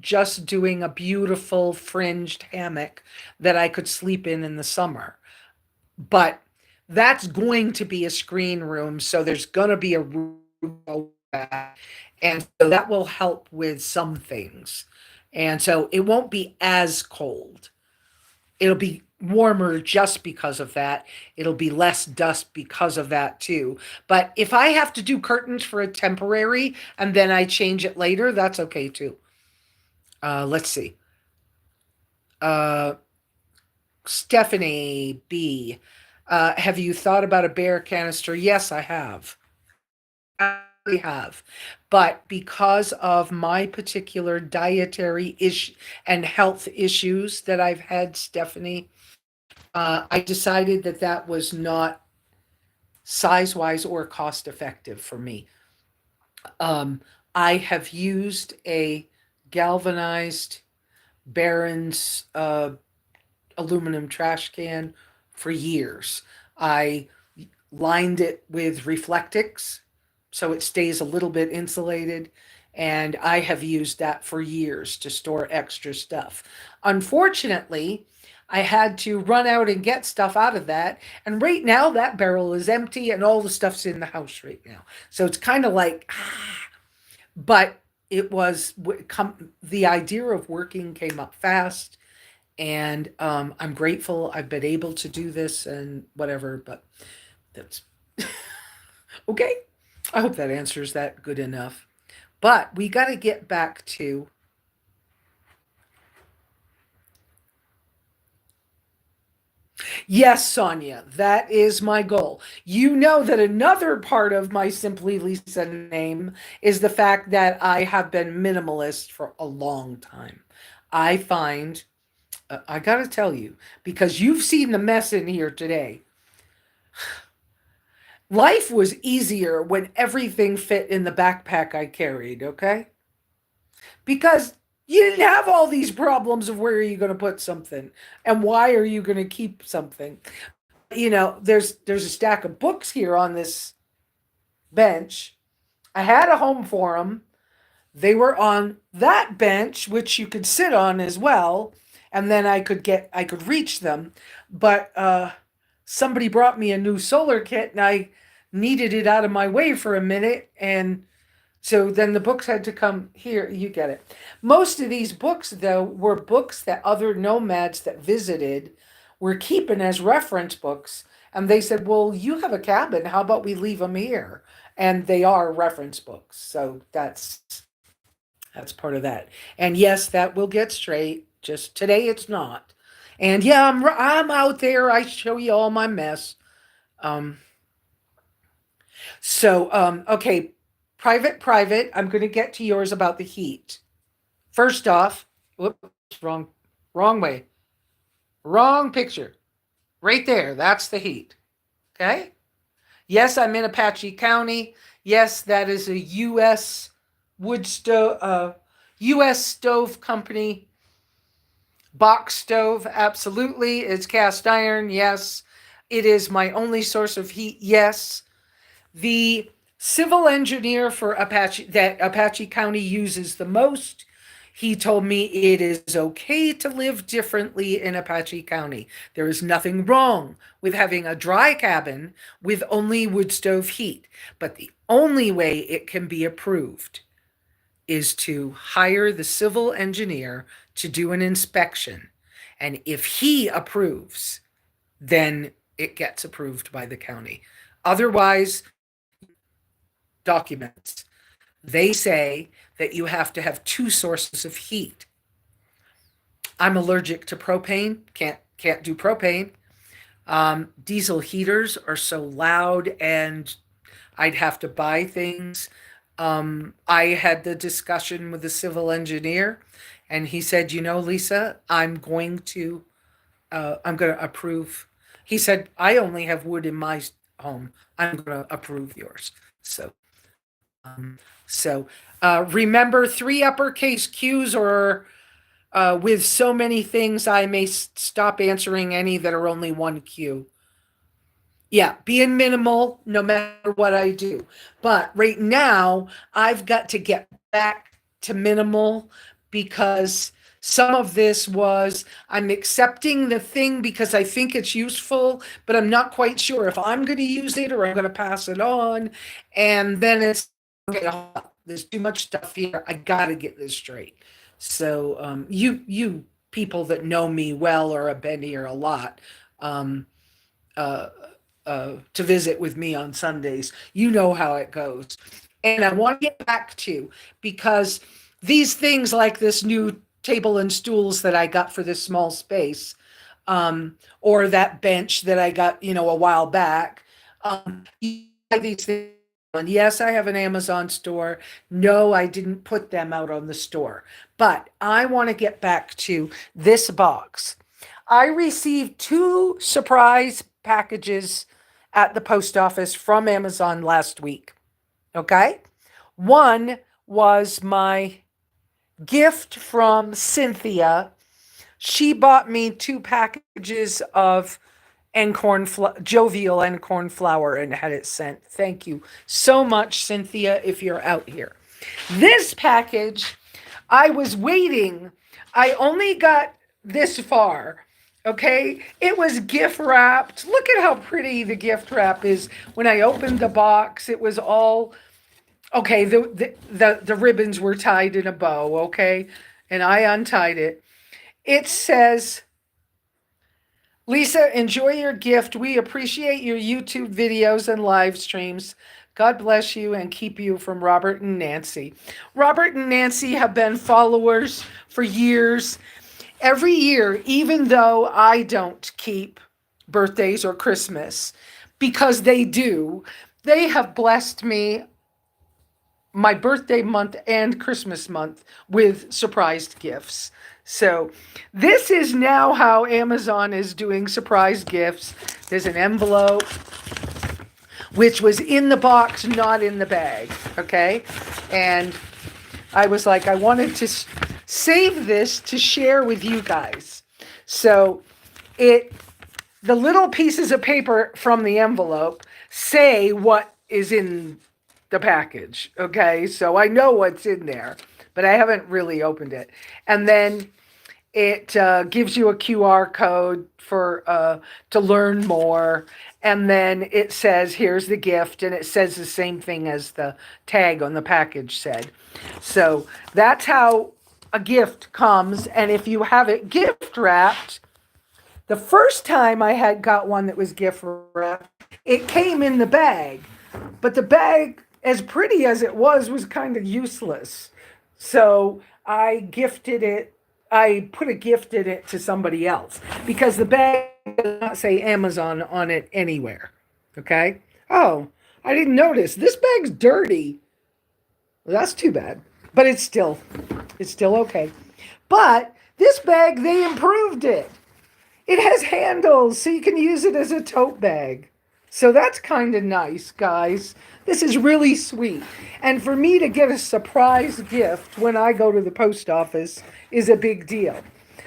Speaker 1: just doing a beautiful fringed hammock that I could sleep in the summer. But that's going to be a screen room, so there's going to be a room over that. And so that will help with some things. And so it won't be as cold. It'll be warmer just because of that. It'll be less dust because of that too. But if I have to do curtains for a temporary and then I change it later, that's okay too. Let's see. Stephanie B. Have you thought about a bear canister? Yes, I have. I have. But because of my particular dietary issue and health issues that I've had, Stephanie, I decided that that was not size-wise or cost-effective for me. I have used a galvanized Barron's aluminum trash can for years. I lined it with Reflectix so it stays a little bit insulated, and I have used that for years to store extra stuff. Unfortunately, I had to run out and get stuff out of that, and right now that barrel is empty and all the stuff's in the house right now. So it's kind of like, but it was the idea of working came up fast, and I'm grateful I've been able to do this and whatever, but that's Okay? I hope that answers that good enough. But we got to get back to yes, Sonia, that is my goal. You know that another part of my Simply Lisa name is the fact that I have been minimalist for a long time. I find, I got to tell you, because you've seen the mess in here today, life was easier when everything fit in the backpack I carried, okay? Because you didn't have all these problems of where are you going to put something and why are you going to keep something. You know, there's a stack of books here on this bench. I had a home for them. They were on that bench, which you could sit on as well, and then I could reach them. But somebody brought me a new solar kit, and I needed it out of my way for a minute, and so then the books had to come here. You get it. Most of these books, though, were books that other nomads that visited were keeping as reference books. And they said, well, you have a cabin. How about we leave them here? And they are reference books. So that's part of that. And yes, that will get straight. Just today it's not. And yeah, I'm out there. I show you all my mess. Um, okay, private. I'm going to get to yours about the heat. First off, whoops, wrong way, wrong picture. Right there, that's the heat. Okay. Yes, I'm in Apache County. Yes, that is a U.S. wood stove, U.S. stove company. Box stove, absolutely. It's cast iron. Yes. It is my only source of heat. Yes. The civil engineer for Apache that Apache County uses the most, he told me it is okay to live differently in Apache County. There is nothing wrong with having a dry cabin with only wood stove heat, but the only way it can be approved is to hire the civil engineer to do an inspection. And if he approves, then it gets approved by the county. Otherwise, documents. They say that you have to have two sources of heat. I'm allergic to propane. Can't do propane. Diesel heaters are so loud, and I'd have to buy things. I had the discussion with the civil engineer, and he said, "You know, Lesa, I'm going to approve." He said, "I only have wood in my home. I'm going to approve yours." So um, remember 3 uppercase Q's, or with so many things, I may stop answering any that are only 1 Q. Yeah, being minimal no matter what I do. But right now, I've got to get back to minimal because some of this was I'm accepting the thing because I think it's useful, but I'm not quite sure if I'm going to use it or I'm going to pass it on. And then it's okay, there's too much stuff here. I got to get this straight. So you people that know me well or have been here a lot, um, uh, to visit with me on Sundays. You know how it goes. And I want to get back to because these things like this new table and stools that I got for this small space, or that bench that I got, a while back, these things. And yes, I have an Amazon store. No, I didn't put them out on the store. But I want to get back to this box. I received 2 surprise packages at the post office from Amazon last week. Okay. One was my gift from Cynthia. She bought me 2 packages of jovial encorn flour and had it sent. Thank you so much, Cynthia, if you're out here. This package, I was waiting. I only got this far. Okay, it was gift wrapped. Look at how pretty the gift wrap is. When I opened the box, it was all okay. The ribbons were tied in a bow. Okay, and I untied it. It says, "Lesa, enjoy your gift. We appreciate your YouTube videos and live streams. God bless you and keep you from Robert and Nancy. Robert and Nancy have been followers for years. Every year, even though I don't keep birthdays or Christmas, because they do, they have blessed me my birthday month and Christmas month with surprised gifts. So this is now how Amazon is doing surprise gifts. There's an envelope, which was in the box, not in the bag. Okay. And I was like, I wanted to save this to share with you guys. So the little pieces of paper from the envelope say what is in the package. Okay. So I know what's in there, but I haven't really opened it. And then it gives you a QR code for to learn more. And then it says, here's the gift. And it says the same thing as the tag on the package said. So that's how a gift comes. And if you have it gift wrapped, the first time I had got one that was gift wrapped, it came in the bag. But the bag, as pretty as it was kind of useless. So I put a gift in it to somebody else because the bag does not say Amazon on it anywhere. Okay. Oh, I didn't notice. This bag's dirty. Well, that's too bad, but it's still okay. But this bag, they improved it. It has handles so you can use it as a tote bag. So that's kind of nice, guys. This is really sweet. And for me to get a surprise gift when I go to the post office is a big deal.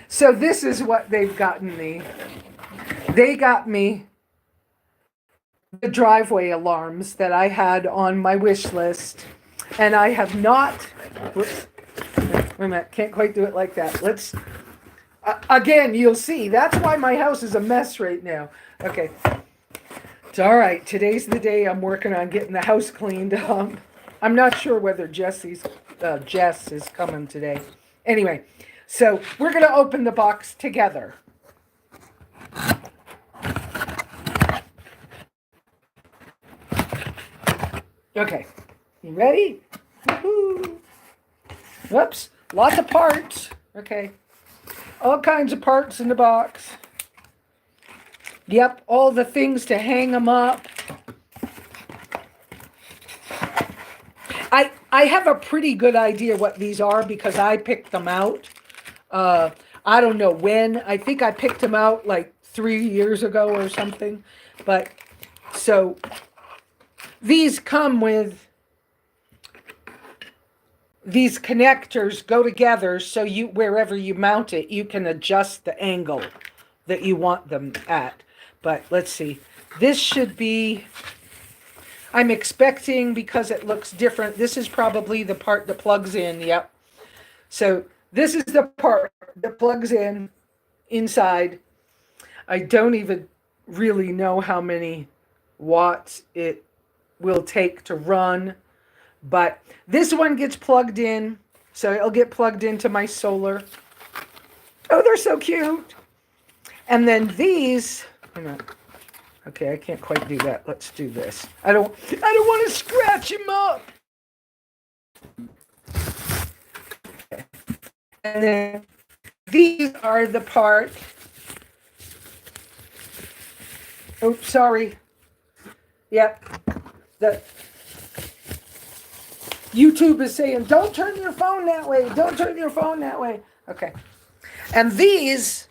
Speaker 1: So this is what they've gotten me. They got me the driveway alarms that I had on my wish list. And I have not, whoops, wait a minute, can't quite do it like that. Let's, again, you'll see. That's why my house is a mess right now. Okay. It's all right. Today's the day I'm working on getting the house cleaned up. I'm not sure whether Jess is coming today. Anyway, so we're going to open the box together. Okay. You ready? Woo-hoo. Whoops. Lots of parts. Okay. All kinds of parts in the box. Yep, all the things to hang them up. I have a pretty good idea what these are because I picked them out. I don't know when. I think I picked them out like 3 years ago or something. But so these come with these connectors go together so you wherever you mount it, you can adjust the angle that you want them at. But let's see. This should be, I'm expecting because it looks different. This is probably the part that plugs in. Yep. So this is the part that plugs in inside. I don't even really know how many watts it will take to run. But this one gets plugged in. So it'll get plugged into my solar. Oh, they're so cute. And then these... Okay, I can't quite do that. Let's do this. I don't want to scratch him up. Okay. And then these are the part. Oh, sorry. Yep. The YouTube is saying, don't turn your phone that way. Don't turn your phone that way. Okay. And these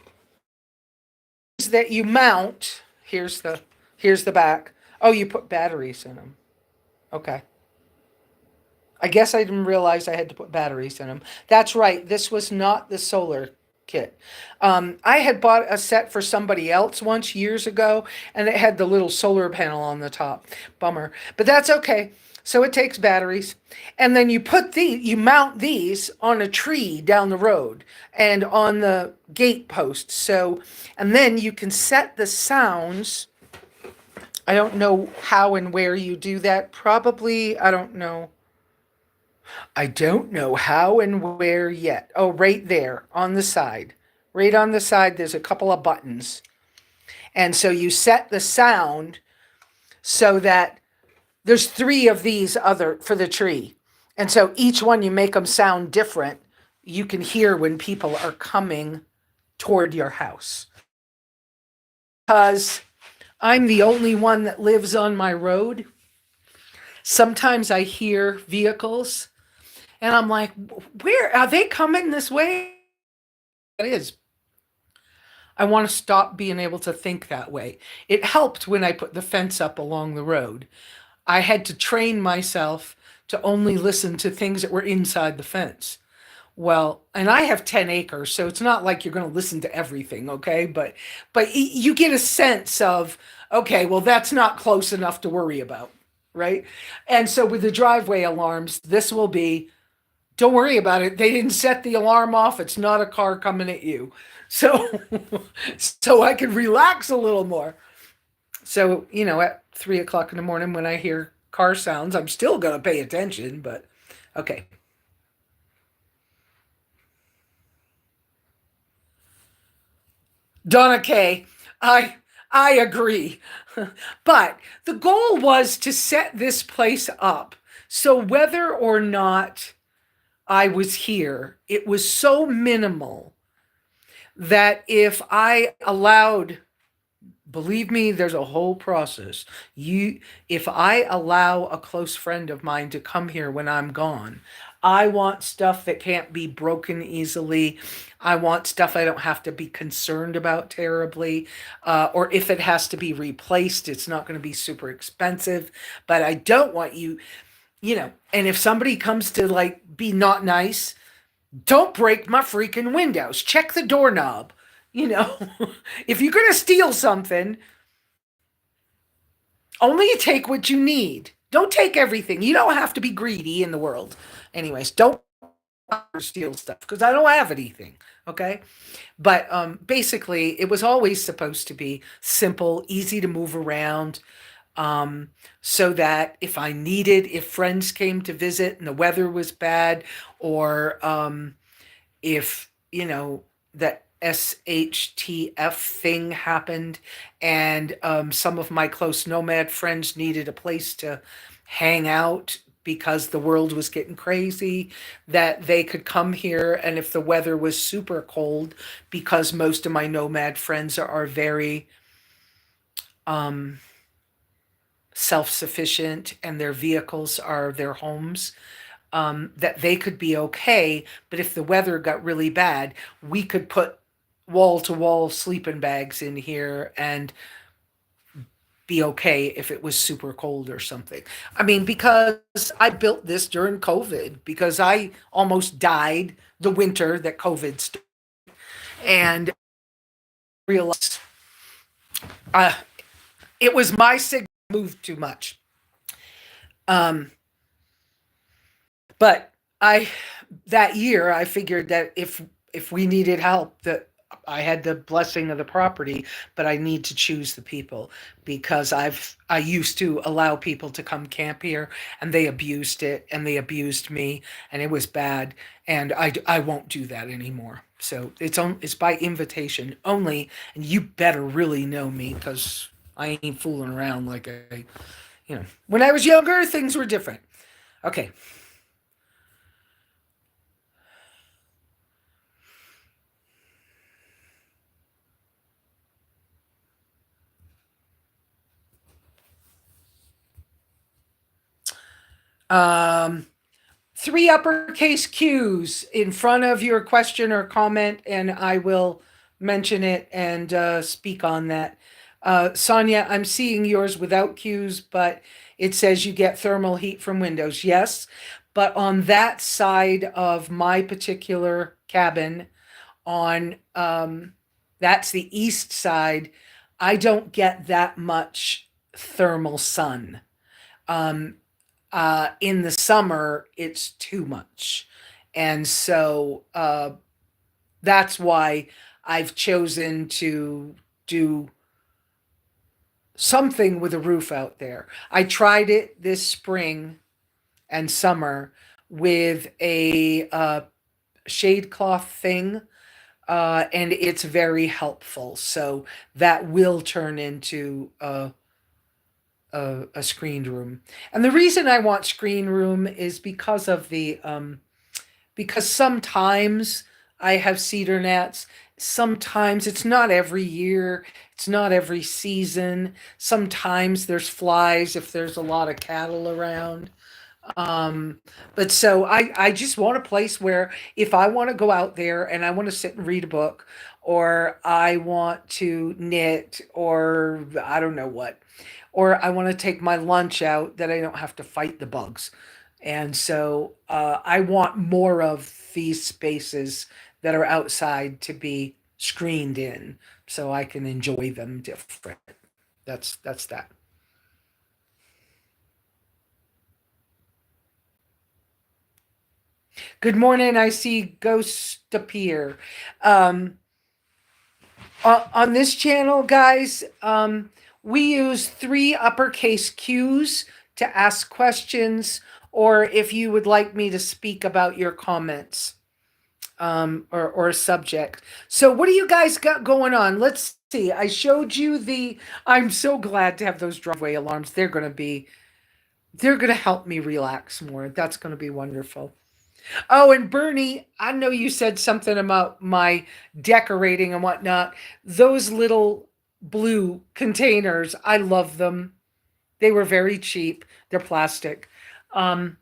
Speaker 1: that you mount, here's the back. Oh, you put batteries in them. Okay. I guess I didn't realize I had to put batteries in them. That's right. This was not the solar kit. I had bought a set for somebody else once years ago, and it had the little solar panel on the top. Bummer. But that's okay. So it takes batteries. And then you mount these on a tree down the road and on the gate post. So, and then you can set the sounds. I don't know how and where you do that. Probably, I don't know. I don't know how and where yet. Oh, right there on the side. Right on the side, there's a couple of buttons. And so you set the sound so that There's three of these other for the tree. And so each one you make them sound different. You can hear when people are coming toward your house. Because I'm the only one that lives on my road, sometimes I hear vehicles and I'm like, where are they coming this way? It is. I want to stop being able to think that way. It helped when I put the fence up along the road. I had to train myself to only listen to things that were inside the fence. Well, and I have 10 acres, so it's not like you're going to listen to everything, okay? But you get a sense of, okay, well that's not close enough to worry about, right? And so with the driveway alarms, this will be, don't worry about it. They didn't set the alarm off. It's not a car coming at you. So so I can relax a little more. So, at 3 o'clock in the morning when I hear car sounds, I'm still going to pay attention, but okay. Donna K, I agree. But the goal was to set this place up. So whether or not I was here, it was so minimal that if I allowed, believe me, there's a whole process. If I allow a close friend of mine to come here when I'm gone, I want stuff that can't be broken easily. I want stuff I don't have to be concerned about terribly. Or if it has to be replaced, it's not going to be super expensive. But I don't want and if somebody comes to like be not nice, don't break my freaking windows. Check the doorknob. You know, if you're going to steal something, only take what you need. Don't take everything. You don't have to be greedy in the world. Anyways, don't steal stuff because I don't have anything. Okay. But basically, it was always supposed to be simple, easy to move around. So that if friends came to visit and the weather was bad, or if, that SHTF thing happened and some of my close nomad friends needed a place to hang out because the world was getting crazy, that they could come here. And if the weather was super cold, because most of my nomad friends are very self-sufficient and their vehicles are their homes, that they could be okay. But if the weather got really bad, we could put wall-to-wall sleeping bags in here and be okay if it was super cold or something. I mean, because I built this during COVID, because I almost died the winter that COVID started, and realized uh, it was my signal moved too much. But that year I figured that if we needed help, that I had the blessing of the property, but I need to choose the people, because I used to allow people to come camp here and they abused it and they abused me and it was bad, and I won't do that anymore. So it's by invitation only, and you better really know me because I ain't fooling around like when I was younger things were different. Okay. Um, three uppercase Q's in front of your question or comment, and I will mention it and speak on that. Sonia, I'm seeing yours without Q's, but it says you get thermal heat from windows. Yes, but on that side of my particular cabin, on that's the east side, I don't get that much thermal sun. Um, in the summer, it's too much. And so that's why I've chosen to do something with a roof out there. I tried it this spring and summer with a shade cloth thing, and it's very helpful. So that will turn into a screened room. And the reason I want screen room is because of the because sometimes I have cedar gnats. Sometimes it's not every year, it's not every season. Sometimes there's flies if there's a lot of cattle around. Um, but so I just want a place where if I want to go out there and I want to sit and read a book, or I want to knit, or I don't know what, or I want to take my lunch out, that I don't have to fight the bugs. And so I want more of these spaces that are outside to be screened in so I can enjoy them different. That's that. Good morning. I see ghosts appear. Um, on this channel, guys, we use 3 uppercase Qs to ask questions, or if you would like me to speak about your comments, or a subject. So what do you guys got going on? Let's see. I showed you I'm so glad to have those driveway alarms. They're going to help me relax more. That's going to be wonderful. Oh, and Bernie, I know you said something about my decorating and whatnot. Those little blue containers, I love them. They were very cheap. They're plastic. Um,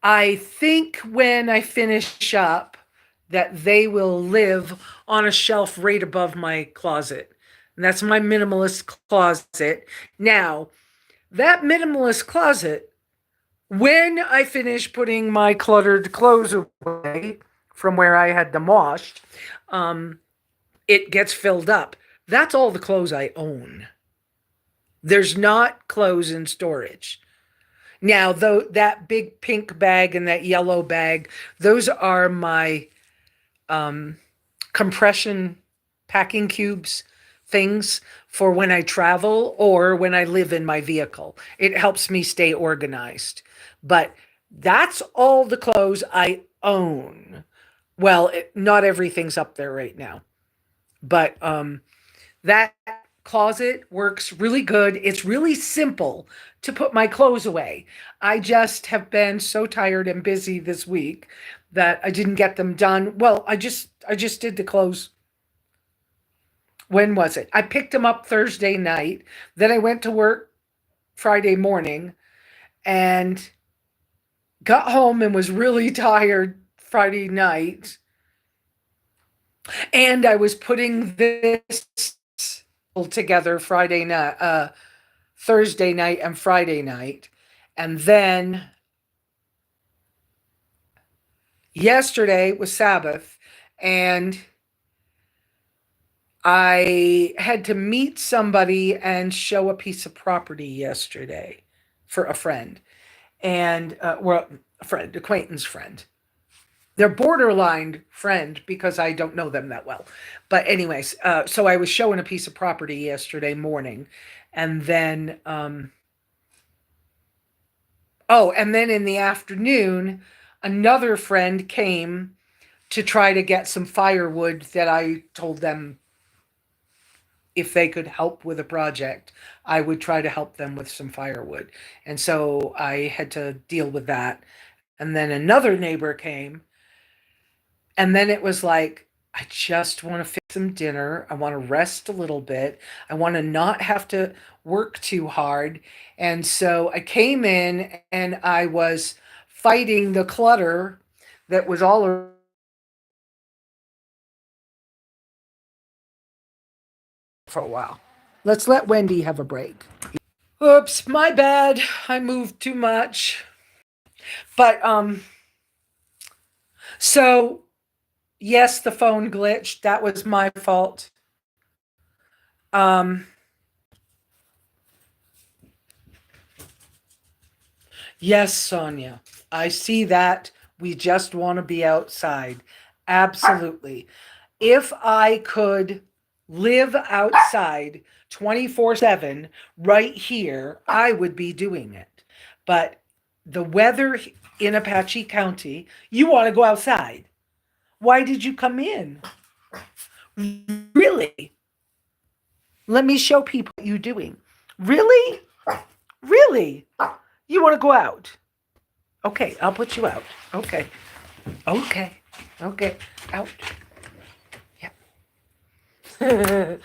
Speaker 1: I think when I finish up, that they will live on a shelf right above my closet. And that's my minimalist closet. Now, that minimalist closet, when I finish putting my cluttered clothes away from where I had them washed, um, it gets filled up. That's all the clothes I own. There's not clothes in storage. Now, though, that big pink bag and that yellow bag, those are my compression packing cubes things for when I travel or when I live in my vehicle. It helps me stay organized. But that's all the clothes I own. Well, not everything's up there right now. But that closet works really good. It's really simple to put my clothes away. I just have been so tired and busy this week that I didn't get them done. Well, I just did the clothes. When was it? I picked them up Thursday night. Then I went to work Friday morning and got home and was really tired Friday night. And I was putting this together Friday night, Thursday night and Friday night. And then yesterday was Sabbath, and I had to meet somebody and show a piece of property yesterday for a friend. And, well, a friend, acquaintance friend. They're borderline friend because I don't know them that well. But anyways, so I was showing a piece of property yesterday morning. And then, and then in the afternoon, another friend came to try to get some firewood that I told them if they could help with a project, I would try to help them with some firewood. And so I had to deal with that. And then another neighbor came, and then it was like, I just want to fix some dinner. I want to rest a little bit. I want to not have to work too hard. And so I came in and I was fighting the clutter that was all for a while. Let's let Wendy have a break. Oops, my bad. I moved too much. But so yes, the phone glitched. That was my fault. Um yes, Sonia. I see that. We just want to be outside. Absolutely. If I could live outside 24/7 right here, I would be doing it. But the weather in Apache County, you want to go outside. Why did you come in? Really? Let me show people what you're doing. Really? Really? You want to go out? Okay, I'll put you out. Okay. Okay. Okay. Out. Yeah.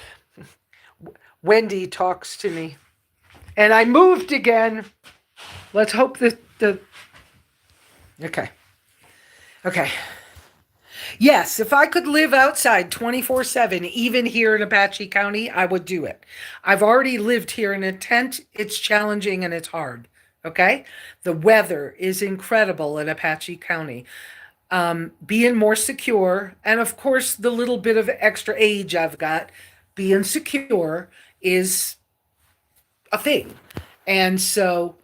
Speaker 1: Wendy talks to me. And I moved again. Let's hope that the. Okay. Okay. Yes, if I could live outside 24/7, even here in Apache County, I would do it. I've already lived here in a tent. It's challenging and it's hard. Okay. The weather is incredible in Apache County. Being more secure, and of course, the little bit of extra age I've got, being secure is a thing. And so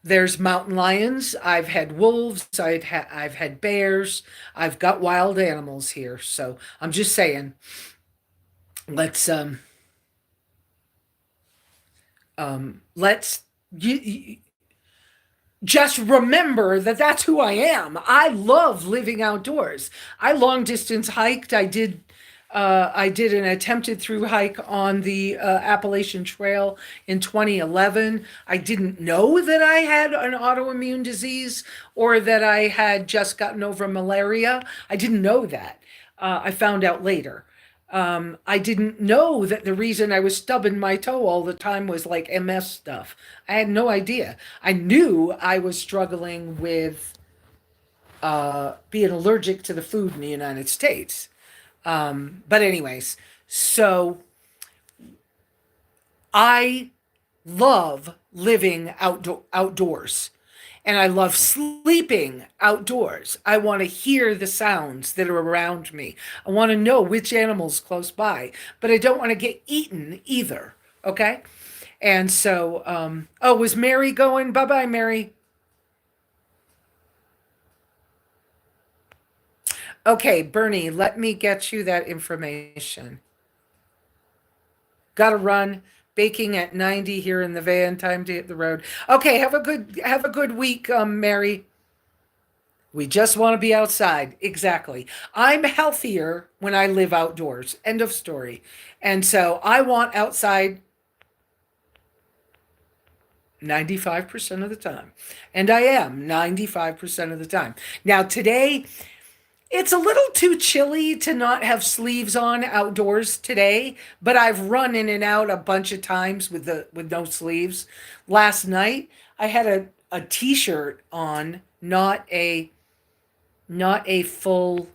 Speaker 1: there's mountain lions. I've had wolves. I've had bears. I've got wild animals here. So I'm just saying, let's let's you, just remember that that's who I am. I love living outdoors. I long distance hiked. I did an attempted through hike on the Appalachian Trail in 2011. I didn't know that I had an autoimmune disease or that I had just gotten over malaria. I didn't know that. I found out later. I didn't know that the reason I was stubbing my toe all the time was like MS stuff. I had no idea. I knew I was struggling with being allergic to the food in the United States. But anyways, so I love living outdoors. And I love sleeping outdoors. I want to hear the sounds that are around me. I want to know which animal's close by, but I don't want to get eaten either. Okay. And so, oh, was Mary going? Bye bye, Mary. Okay, Bernie, let me get you that information. Gotta run. Baking at 90 here in the van. Time to hit the road. Okay, have a good week, Mary. We just want to be outside. Exactly. I'm healthier when I live outdoors. End of story. And so I want outside 95% of the time. And I am 95% of the time. Now, today, it's a little too chilly to not have sleeves on outdoors today, but I've run in and out a bunch of times with no sleeves. Last night, I had a t-shirt on, not a full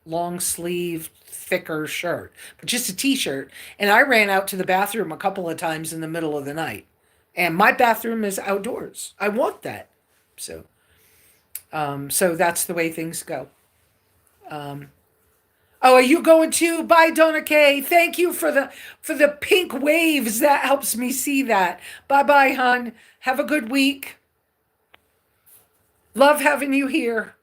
Speaker 1: long sleeve thicker shirt, but just a t-shirt. And I ran out to the bathroom a couple of times in the middle of the night. And my bathroom is outdoors. I want that. So so that's the way things go. Um, oh, are you going too? Bye, Donna Kay. Thank you for the pink waves. That helps me see that. Bye bye, hon. Have a good week. Love having you here.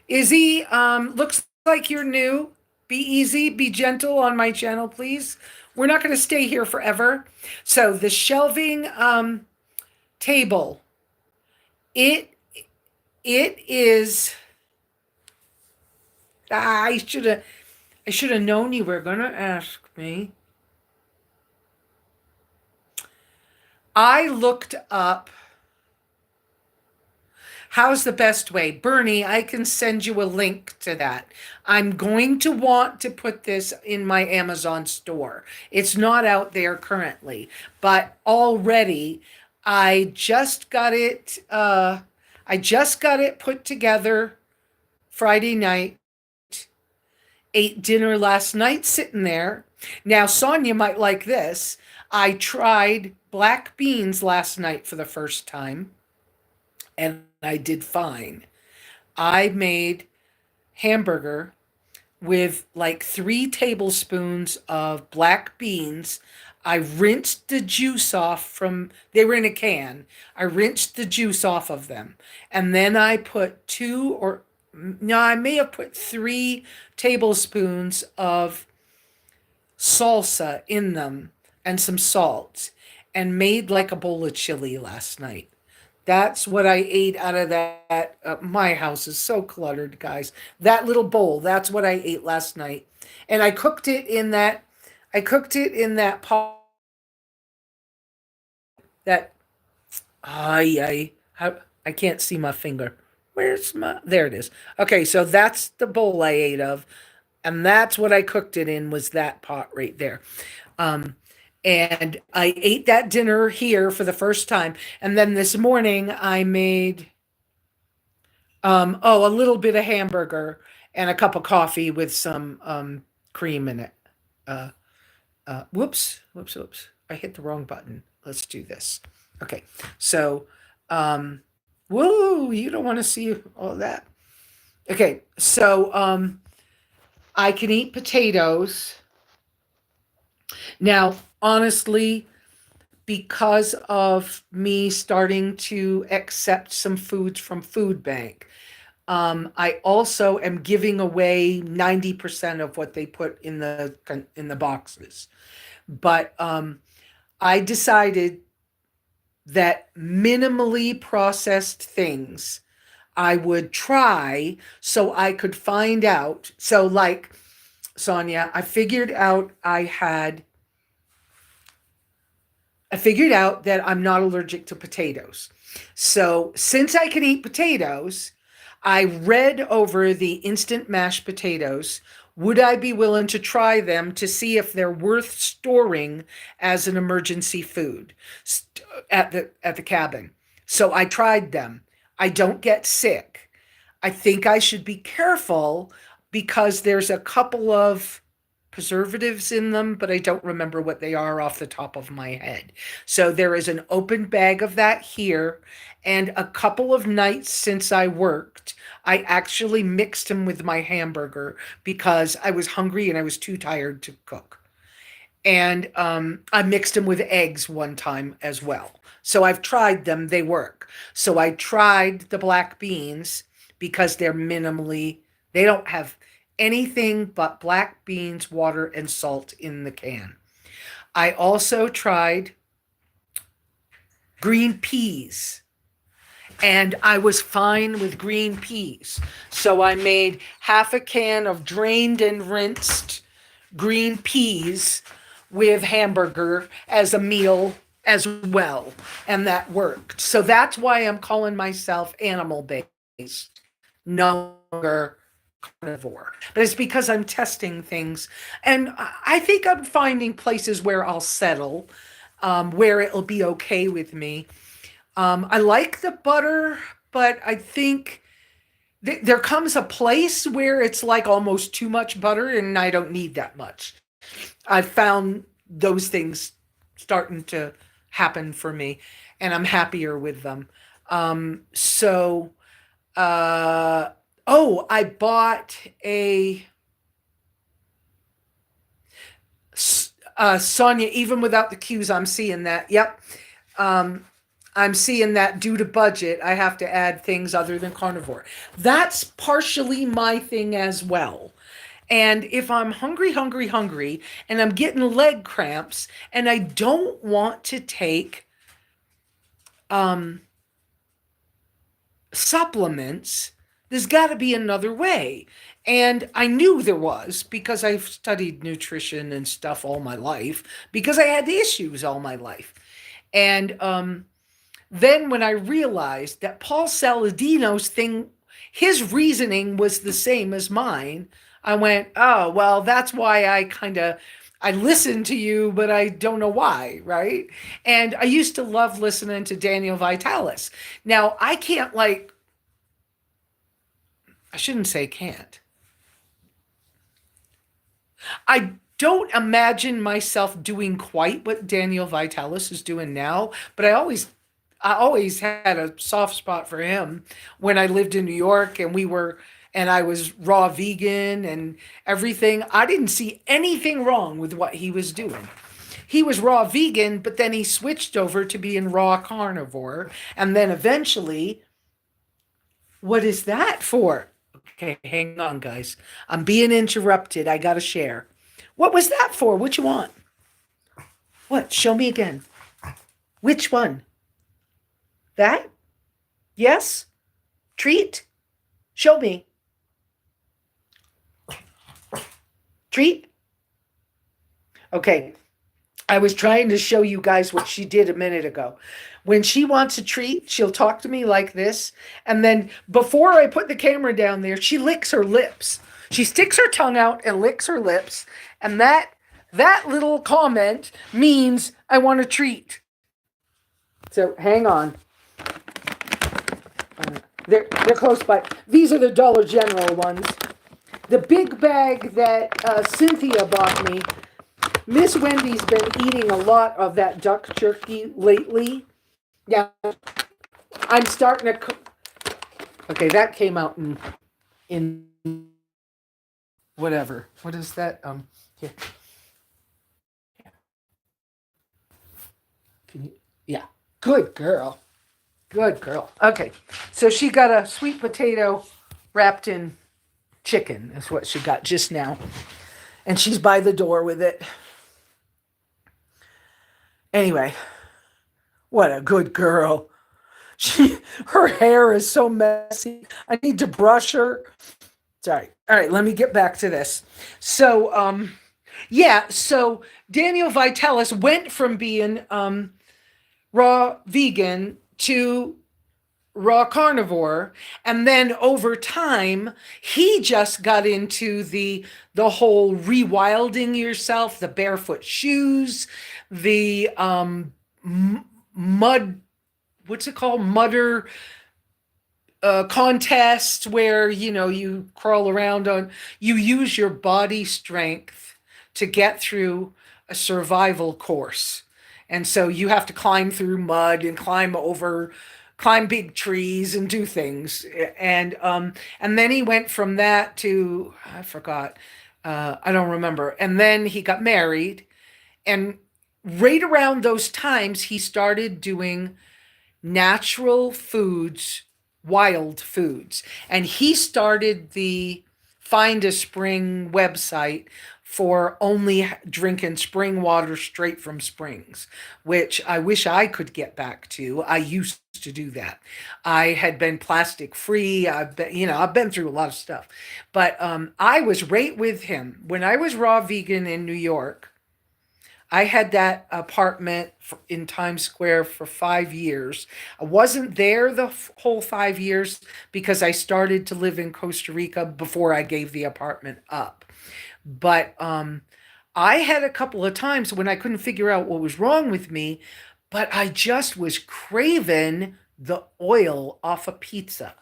Speaker 1: Izzy, looks like you're new. Be easy, be gentle on my channel, please. We're not going to stay here forever. So the shelving table, it is. I should have known you were going to ask me. I looked up how's the best way. Bernie, I can send you a link to that. I'm going to want to put this in my Amazon store. It's not out there currently, but already I just got it put together Friday night. Ate dinner last night sitting there. Now, Sonia might like this. I tried black beans last night for the first time, and I did fine. I made hamburger with like 3 tablespoons of black beans. I rinsed the juice off they were in a can. I rinsed the juice off of them. And then I put I may have put 3 tablespoons of salsa in them and some salt and made like a bowl of chili last night. That's what I ate out of that. My house is so cluttered, guys. That little bowl, that's what I ate last night. And I cooked it in that pot That I can't see my finger. Where's my there it is. Okay, so that's the bowl I ate of, and that's what I cooked it in was that pot right there. Um and I ate that dinner here for the first time. And then this morning I made a little bit of hamburger and a cup of coffee with some cream in it. Uh whoops. I hit the wrong button. Let's do this. Okay. So, um, whoa, you don't want to see all that. Okay. So, I can eat potatoes. Now, honestly, because of me starting to accept some foods from food bank, I also am giving away 90% of what they put in the boxes. But I decided that minimally processed things I would try so I could find out. So, like, Sonia, I figured out that I'm not allergic to potatoes. So, since I can eat potatoes, I read over the instant mashed potatoes. Would I be willing to try them to see if they're worth storing as an emergency food at the cabin? So I tried them. I don't get sick. I think I should be careful because there's a couple of preservatives in them, but I don't remember what they are off the top of my head. So there is an open bag of that here. And a couple of nights since I worked, I actually mixed them with my hamburger because I was hungry and I was too tired to cook. And I mixed them with eggs one time as well. So I've tried them, they work. So I tried the black beans because they don't have anything but black beans, water, and salt in the can. I also tried green peas, and I was fine with green peas. So I made half a can of drained and rinsed green peas with hamburger as a meal as well. And that worked. So that's why I'm calling myself animal based, no longer carnivore. But it's because I'm testing things. And I think I'm finding places where I'll settle, where it'll be okay with me. I like the butter, but I think there comes a place where it's like almost too much butter and I don't need that much. I've found those things starting to happen for me and I'm happier with them. So, uh, oh, I bought Sonia, even without the cues, I'm seeing that. Yep. Um, I'm seeing that due to budget, I have to add things other than carnivore. That's partially my thing as well. And if I'm hungry, and I'm getting leg cramps, and I don't want to take um, supplements, there's got to be another way. And I knew there was because I've studied nutrition and stuff all my life because I had the issues all my life. And then when I realized that Paul Saladino's thing, his reasoning was the same as mine, I went, oh, well, that's why I listen to you, but I don't know why, right? And I used to love listening to Daniel Vitalis. Now, I shouldn't say can't. I don't imagine myself doing quite what Daniel Vitalis is doing now, but I always had a soft spot for him when I lived in New York and I was raw vegan and everything. I didn't see anything wrong with what he was doing. He was raw vegan, but then he switched over to being raw carnivore. And then eventually, what is that for? Okay, hang on, guys. I'm being interrupted. I got to share. What was that for? What you want? What? Show me again. Which one? That? Yes? Treat? Show me. Treat? Okay. I was trying to show you guys what she did a minute ago. When she wants a treat, she'll talk to me like this. And then before I put the camera down there, she licks her lips. She sticks her tongue out and licks her lips. And that little comment means I want a treat. So hang on. They're close by. These are the Dollar General ones. The big bag that Cynthia bought me, Miss Wendy's been eating a lot of that duck jerky lately. Yeah, I'm starting to. Okay, that came out in whatever. What is that? Here. Can you? Yeah. Good girl. Good girl. Okay, so she got a sweet potato wrapped in chicken. Is what she got just now, and she's by the door with it. Anyway, what a good girl. Her hair is so messy. I need to brush her. Sorry. All right, let me get back to this. So, yeah, so Daniel Vitalis went from being raw vegan to raw carnivore, and then over time he just got into the whole rewilding yourself, the barefoot shoes, the mud, what's it called, mudder contest, where you crawl around on, you use your body strength to get through a survival course. And so you have to climb through mud and climb big trees and do things. And then he went from that to, I forgot, I don't remember. And then he got married, and right around those times he started doing natural foods, wild foods. And he started the Find a Spring website for only drinking spring water straight from springs, which I wish I could get back to. I used to do that. I had been plastic free. I've been through a lot of stuff, but I was right with him when I was raw vegan in New York. I had that apartment in Times Square for 5 years. I wasn't there the whole 5 years because I started to live in Costa Rica before I gave the apartment up. But I had a couple of times when I couldn't figure out what was wrong with me, but I just was craving the oil off a pizza.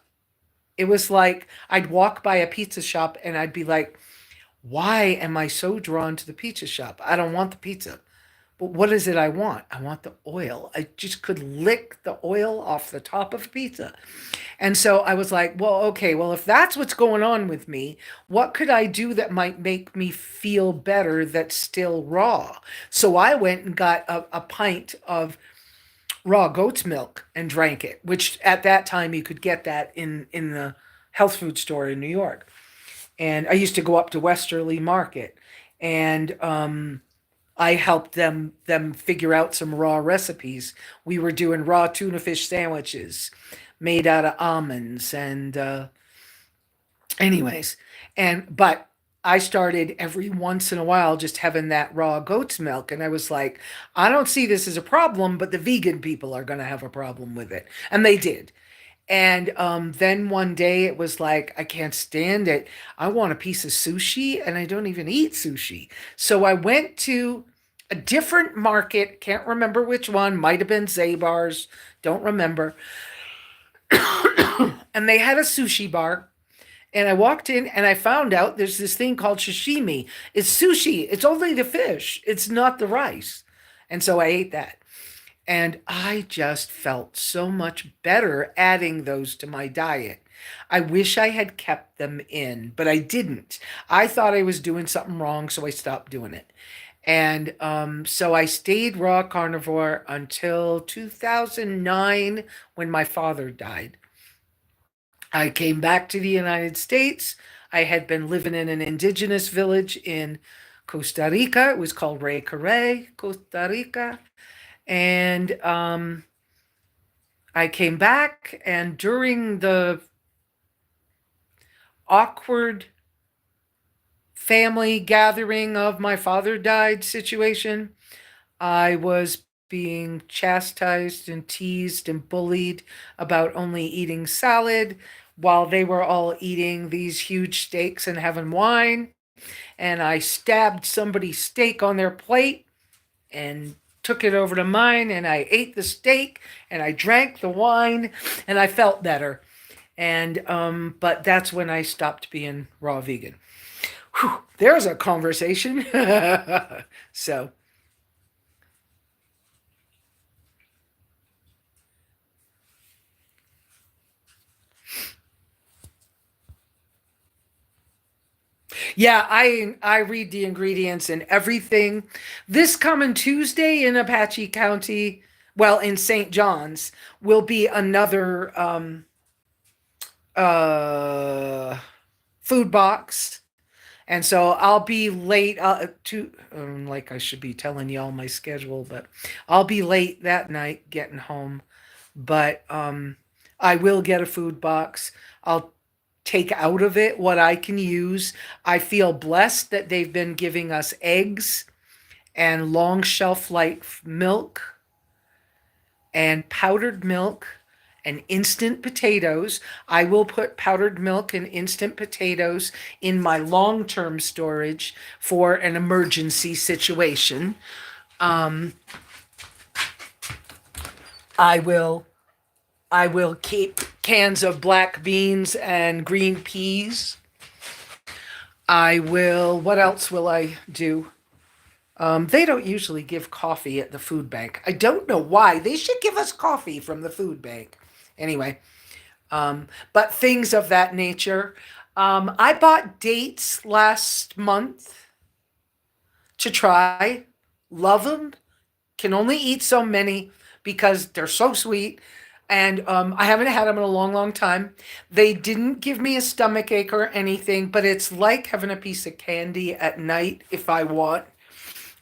Speaker 1: It was like I'd walk by a pizza shop and I'd be like, why am I so drawn to the pizza shop? I don't want the pizza. But what is it I want? I want the oil. I just could lick the oil off the top of pizza. And so I was like, well, okay, well, if that's what's going on with me, what could I do that might make me feel better that's still raw? So I went and got a pint of raw goat's milk and drank it, which at that time you could get that in the health food store in New York. And I used to go up to Westerly Market, and I helped them figure out some raw recipes. We were doing raw tuna fish sandwiches made out of almonds, and anyways, but I started every once in a while just having that raw goat's milk, and I was like, I don't see this as a problem, but the vegan people are going to have a problem with it, and they did. And then one day it was like, I can't stand it. I want a piece of sushi, and I don't even eat sushi. So I went to a different market, can't remember which one, might have been Zabar's, don't remember. And they had a sushi bar. And I walked in and I found out there's this thing called sashimi. It's sushi. It's only the fish. It's not the rice. And so I ate that. And I just felt so much better adding those to my diet. I wish I had kept them in, but I didn't. I thought I was doing something wrong, so I stopped doing it. And so I stayed raw carnivore until 2009 when my father died. I came back to the United States. I had been living in an indigenous village in Costa Rica. It was called Rey Caray, Costa Rica. And I came back, and during the awkward family gathering of my father died situation, I was being chastised and teased and bullied about only eating salad while they were all eating these huge steaks and having wine. And I stabbed somebody's steak on their plate and took it over to mine, and I ate the steak and I drank the wine and I felt better. And but that's when I stopped being raw vegan. Whew, there's a conversation. So yeah, I read the ingredients and everything. This coming Tuesday in Apache County, well, in St. John's, will be another uh food box. And so I'll be late to like I should be telling y'all my schedule, but I'll be late that night getting home. But I will get a food box. I'll take out of it what I can use. I feel blessed that they've been giving us eggs and long shelf life milk and powdered milk and instant potatoes. I will put powdered milk and instant potatoes in my long-term storage for an emergency situation. Um, I will I will keep cans of black beans and green peas. I will, what else will I do? They don't usually give coffee at the food bank. I don't know why. They should give us coffee from the food bank. Anyway, but things of that nature. I bought dates last month to try. Love them. Can only eat so many because they're so sweet. And I haven't had them in a long, long time. They didn't give me a stomach ache or anything, but it's like having a piece of candy at night if I want.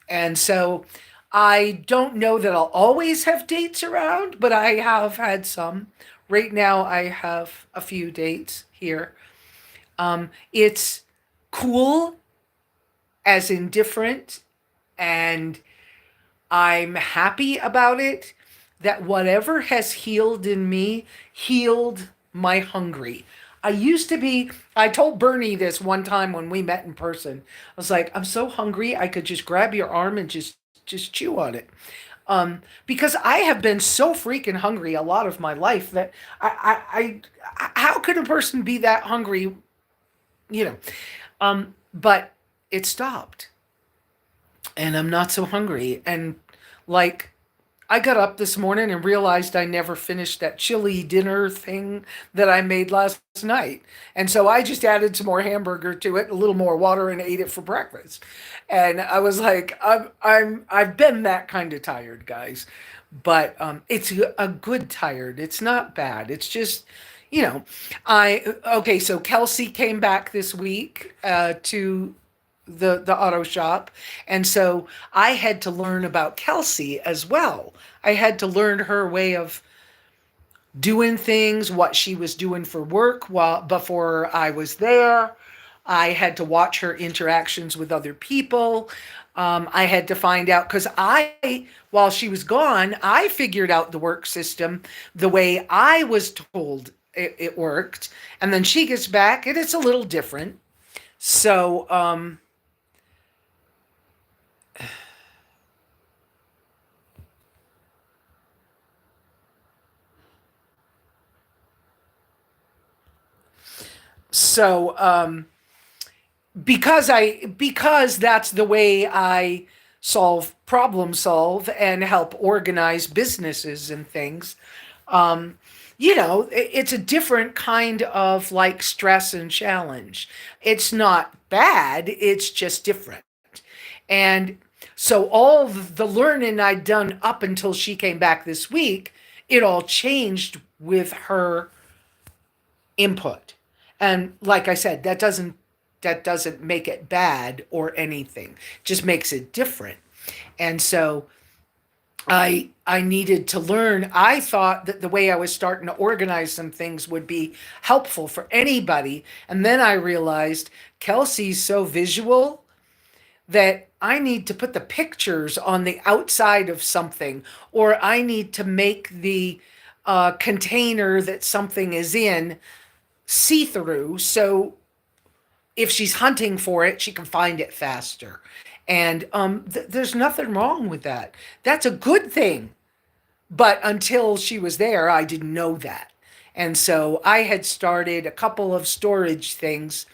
Speaker 1: And so I don't know that I'll always have dates around, but I have had some. Right now, I have a few dates here. It's cool, as in different, and I'm happy about it that whatever has healed in me healed my hungry. I used to be, I told Bernie this one time when we met in person. I was like, I'm so hungry, I could just grab your arm and just chew on it. Because I have been so freaking hungry a lot of my life that how could a person be that hungry, you know? But it stopped and I'm not so hungry. And like, I got up this morning and realized I never finished that chili dinner thing that I made last night. And so I just added some more hamburger to it, a little more water, and ate it for breakfast. And I was like, I've been that kind of tired, guys. But it's a good tired. It's not bad. It's just, you know, okay, so Kelsey came back this week to the auto shop, and so I had to learn about Kelsey as well. I had to learn her way of doing things, what she was doing for work while before I was there. I had to watch her interactions with other people. I had to find out because while she was gone, I figured out the work system the way I was told it worked, and then she gets back and it's a little different. So so because that's the way I problem solve and help organize businesses and things. Um, it's a different kind of like stress and challenge. It's not bad, it's just different. And so all the learning I'd done up until she came back this week, it all changed with her input. And like I said, that doesn't make it bad or anything. It just makes it different. And so I needed to learn. I thought that the way I was starting to organize some things would be helpful for anybody. And then I realized Kelsey's so visual that I need to put the pictures on the outside of something, or I need to make the container that something is in see-through, so if she's hunting for it, she can find it faster. And there's nothing wrong with that. That's a good thing. But until she was there, I didn't know that. And so I had started a couple of storage things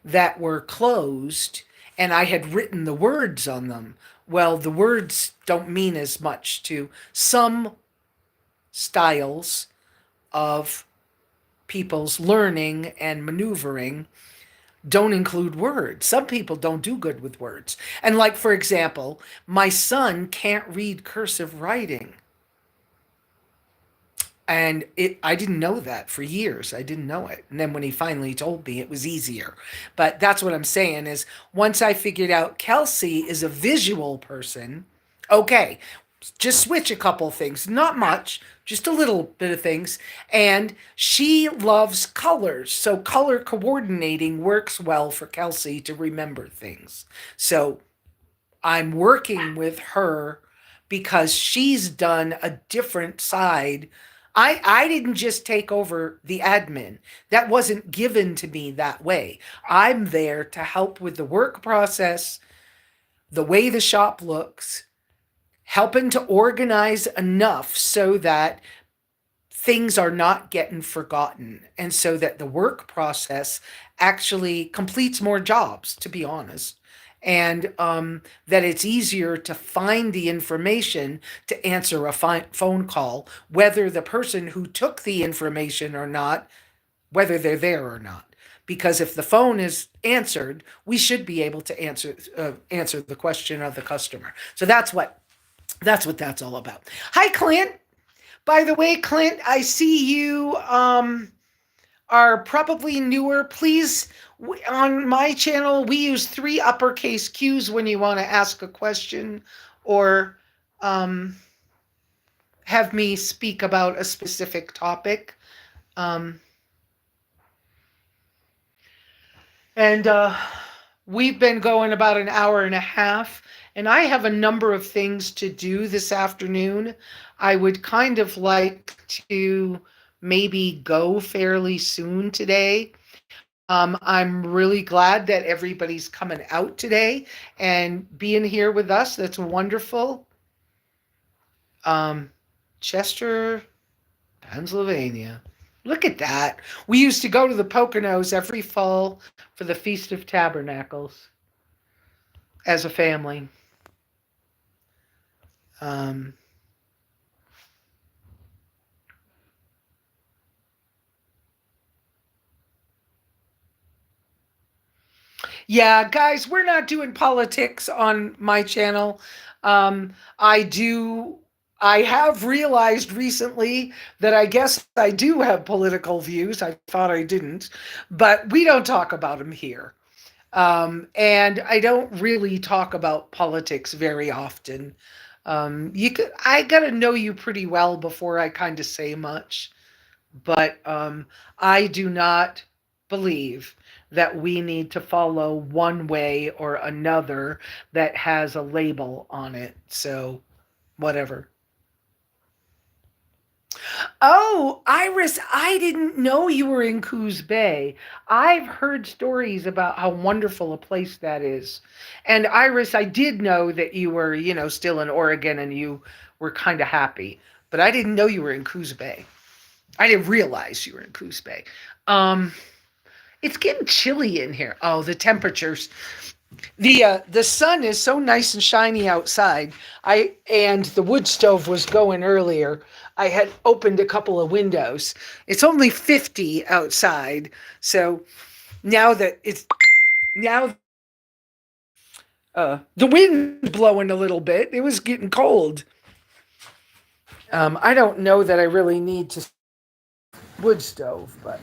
Speaker 1: that were closed, and I had written the words on them. Well, the words don't mean as much to some styles of people's learning and maneuvering, don't include words. Some people don't do good with words. And like, for example, my son can't read cursive writing. And I didn't know that for years. I didn't know it. And then when he finally told me, it was easier. But that's what I'm saying is once I figured out Kelsey is a visual person, okay, just switch a couple things, not much, just a little bit of things. And she loves colors. So color coordinating works well for Kelsey to remember things. So I'm working with her because she's done a different side. I didn't just take over the admin. That wasn't given to me that way. I'm there to help with the work process, the way the shop looks, helping to organize enough so that things are not getting forgotten and so that the work process actually completes more jobs, to be honest. And that it's easier to find the information to answer a phone call, whether the person who took the information or not, whether they're there or not. Because if the phone is answered, we should be able to answer the question of the customer. So that's all about. Hi, Clint. By the way, Clint, I see you are probably newer. Please, on my channel, we use 3 uppercase Qs when you want to ask a question or have me speak about a specific topic. And we've been going about an hour and a half, and I have a number of things to do this afternoon. I would kind of like to maybe go fairly soon today. I'm really glad that everybody's coming out today and being here with us. That's wonderful. Chester, Pennsylvania. Look at that. We used to go to the Poconos every fall for the Feast of Tabernacles as a family. Yeah, guys, we're not doing politics on my channel. I have realized recently that I guess I do have political views. I thought I didn't, but we don't talk about them here. And I don't really talk about politics very often. I gotta know you pretty well before I kind of say much, but I do not believe that we need to follow one way or another that has a label on it. So, whatever. Oh, Iris, I didn't know you were in Coos Bay. I've heard stories about how wonderful a place that is. And Iris, I did know that you were, still in Oregon and you were kind of happy, but I didn't know you were in Coos Bay. I didn't realize you were in Coos Bay. It's getting chilly in here. Oh, the temperatures. The sun is so nice and shiny outside. And the wood stove was going earlier. I had opened a couple of windows. It's only 50 outside. So now that the wind's blowing a little bit. It was getting cold. I don't know that I really need to wood stove, but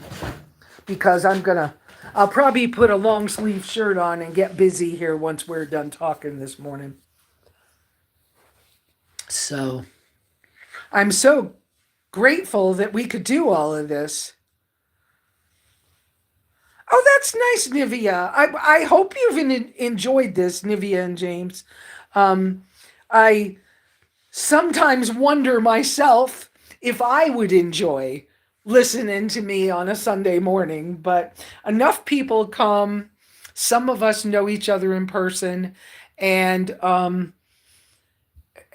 Speaker 1: because I'll probably put a long sleeve shirt on and get busy here once we're done talking this morning. So I'm so grateful that we could do all of this. Oh, that's nice, Nivea. I hope you've enjoyed this, Nivea and James. Um, I sometimes wonder myself if I would enjoy listening to me on a Sunday morning, but enough people come. Some of us know each other in person, and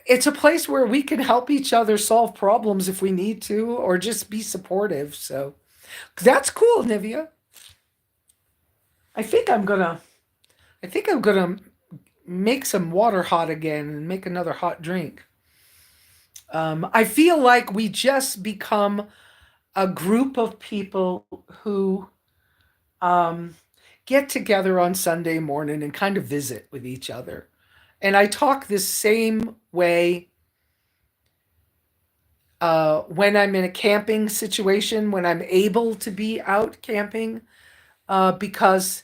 Speaker 1: it's a place where we can help each other solve problems if we need to, or just be supportive. So that's cool, Nivea. I think I'm gonna. I think I'm gonna make some water hot again and make another hot drink. I feel like we just become a group of people who um, get together on Sunday morning and kind of visit with each other. And I talk the same way when I'm in a camping situation, when I'm able to be out camping, because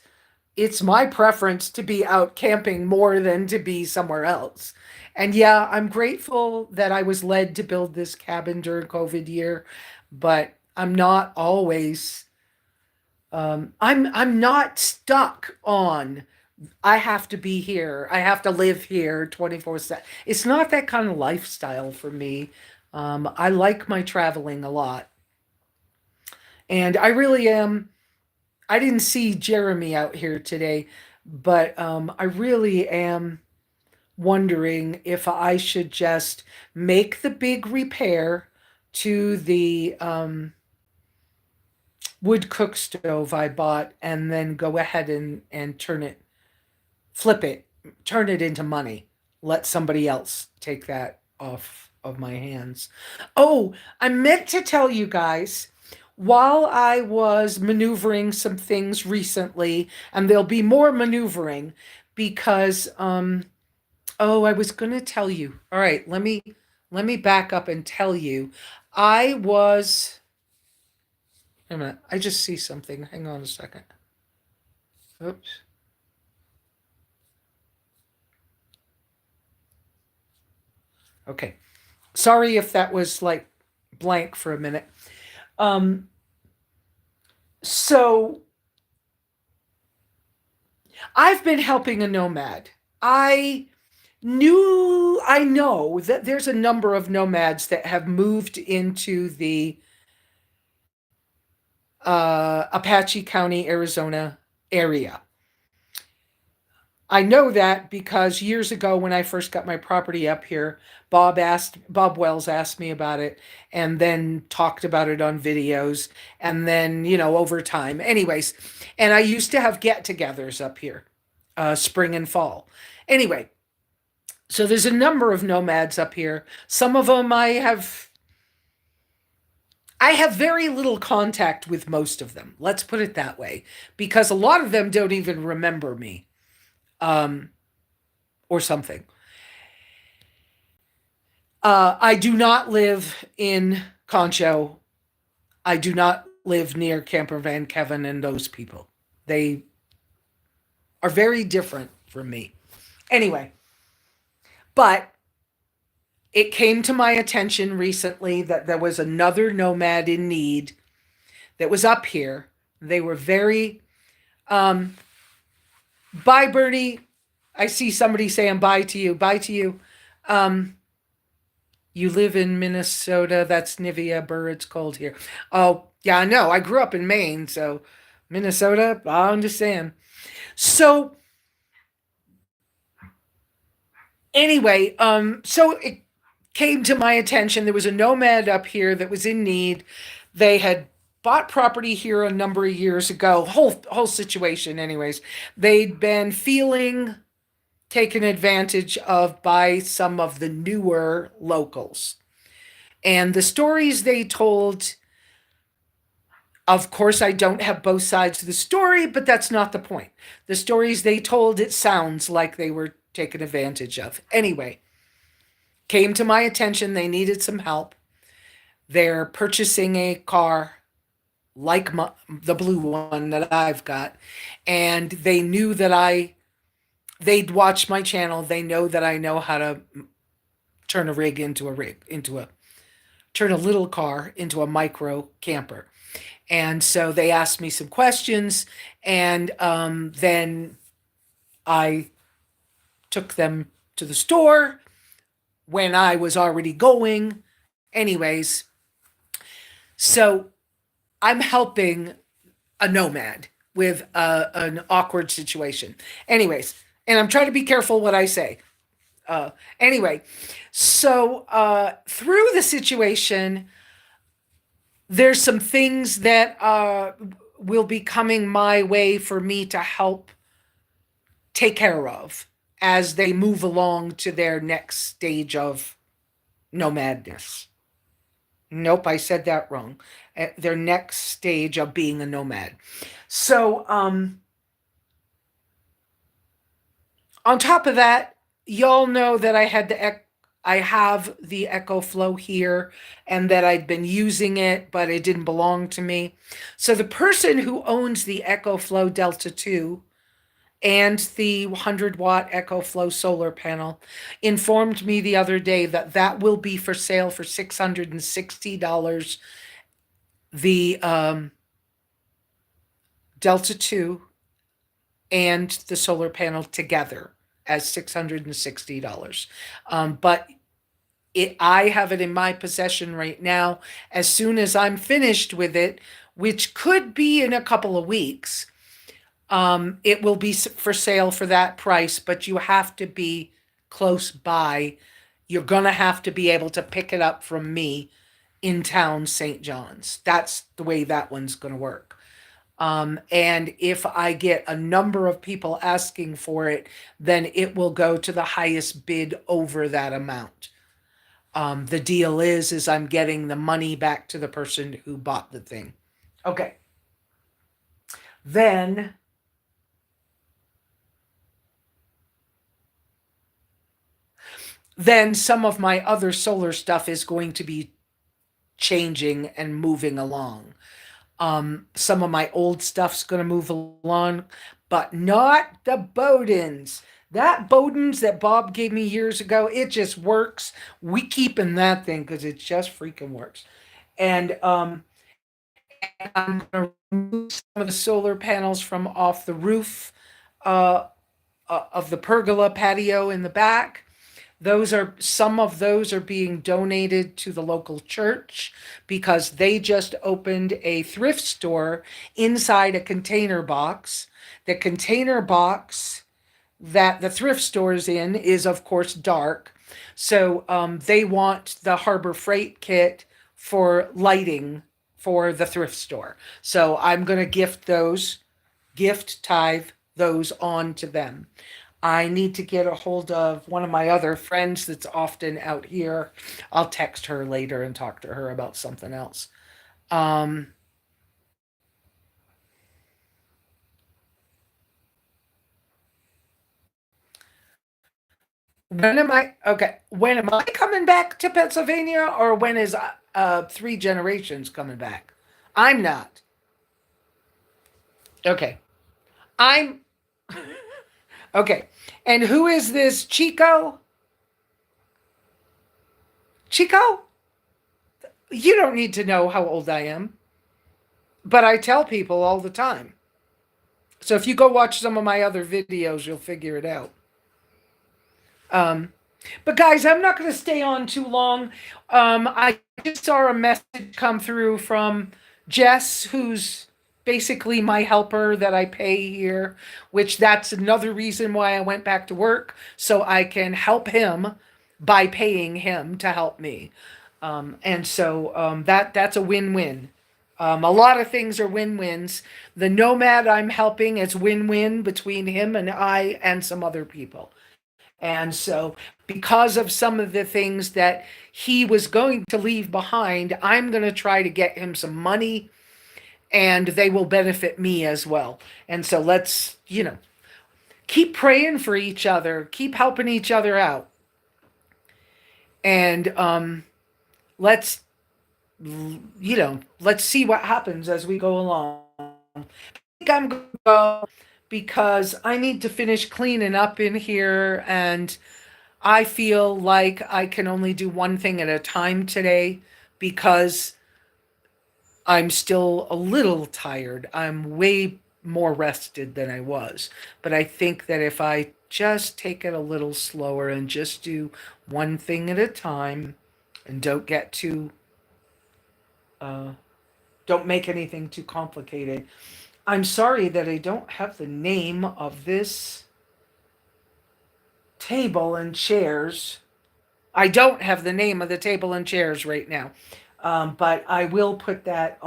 Speaker 1: it's my preference to be out camping more than to be somewhere else. And yeah, I'm grateful that I was led to build this cabin during COVID year, but I'm not always I'm not stuck on I have to be here. I have to live here 24/7. It's not that kind of lifestyle for me. I like my traveling a lot. And I really am I didn't see Jeremy out here today, but I really am wondering if I should just make the big repair to the wood cook stove I bought and then go ahead and flip it, turn it into money. Let somebody else take that off of my hands. Oh, I meant to tell you guys while I was maneuvering some things recently, and there'll be more maneuvering because oh, I was going to tell you. All right, let me back up and tell you. I was Wait a minute. I just see something. Hang on a second. Oops. Okay. Sorry if that was like blank for a minute. Um, so I've been helping a nomad. I know that there's a number of nomads that have moved into the Apache County, Arizona area. I know that because years ago when I first got my property up here, Bob Wells asked me about it and then talked about it on videos and then, over time. Anyways, and I used to have get-togethers up here, spring and fall. Anyway, so there's a number of nomads up here. Some of them I have very little contact with most of them. Let's put it that way, because a lot of them don't even remember me. Um, or something. I do not live in Concho. I do not live near Camper Van Kevin and those people. They are very different from me. Anyway, but it came to my attention recently that there was another nomad in need that was up here. They were very, bye, Bernie. I see somebody saying bye to you. Bye to you. You live in Minnesota. That's Nivea Burr. It's cold here. Oh, yeah, I know. I grew up in Maine, so Minnesota, I understand. So anyway, so it came to my attention. There was a nomad up here that was in need. They had bought property here a number of years ago. Whole situation, anyways. They'd been feeling taken advantage of by some of the newer locals. And the stories they told, of course, I don't have both sides of the story, but that's not the point. The stories they told, it sounds like they were taken advantage of. Anyway, came to my attention, they needed some help. They're purchasing a car like the blue one that I've got, and they knew that they'd watched my channel. They know that I know how to turn turn a little car into a micro camper. And so they asked me some questions, and then I took them to the store when I was already going. Anyways, so I'm helping a nomad with an awkward situation. Anyways, and I'm trying to be careful what I say. Anyway, so through the situation, there's some things that will be coming my way for me to help take care of as they move along to their next stage of nomadness. Nope, I said that wrong. Their next stage of being a nomad. So, on top of that, y'all know that I have the Echo Flow here and that I'd been using it, but it didn't belong to me. So the person who owns the Echo Flow Delta 2 and the 100-watt Echo Flow solar panel informed me the other day that that will be for sale for $660. The Delta 2 and the solar panel together as $660. But I have it in my possession right now. As soon as I'm finished with it, which could be in a couple of weeks, it will be for sale for that price, but you have to be close by. You're going to have to be able to pick it up from me in town, St. John's. That's the way that one's going to work. And if I get a number of people asking for it, then it will go to the highest bid over that amount. The deal is I'm getting the money back to the person who bought the thing. Okay. Then some of my other solar stuff is going to be changing and moving along. Some of my old stuff's going to move along, but not the Bowdens. That Bowdens that Bob gave me years ago, it just works. We keeping that thing because it just freaking works. And I'm going to remove some of the solar panels from off the roof of the pergola patio in the back. Some of those are being donated to the local church because they just opened a thrift store inside a container box. The container box that the thrift store is in is, of course, dark. So they want the Harbor Freight kit for lighting for the thrift store. So I'm going to tithe those on to them. I need to get a hold of one of my other friends that's often out here. I'll text her later and talk to her about something else. When am I coming back to Pennsylvania, or when is Three Generations coming back? I'm not. Okay. I'm okay. And who is this Chico? Chico? You don't need to know how old I am. But I tell people all the time. So if you go watch some of my other videos, you'll figure it out. But guys, I'm not going to stay on too long. I just saw a message come through from Jess, who's basically my helper that I pay here, which that's another reason why I went back to work, so I can help him by paying him to help me. And so that's a win-win. A lot of things are win-wins. The Nomad I'm helping is win-win between him and I and some other people. And so because of some of the things that he was going to leave behind, I'm going to try to get him some money, and they will benefit me as well. And so let's, keep praying for each other, keep helping each other out. And let's see what happens as we go along. I think I'm going to go because I need to finish cleaning up in here, and I feel like I can only do one thing at a time today because I'm still a little tired. I'm way more rested than I was. But I think that if I just take it a little slower and just do one thing at a time and uh, don't make anything too complicated. I'm sorry that I don't have the name of this table and chairs. I don't have the name of the table and chairs right now. But I will put that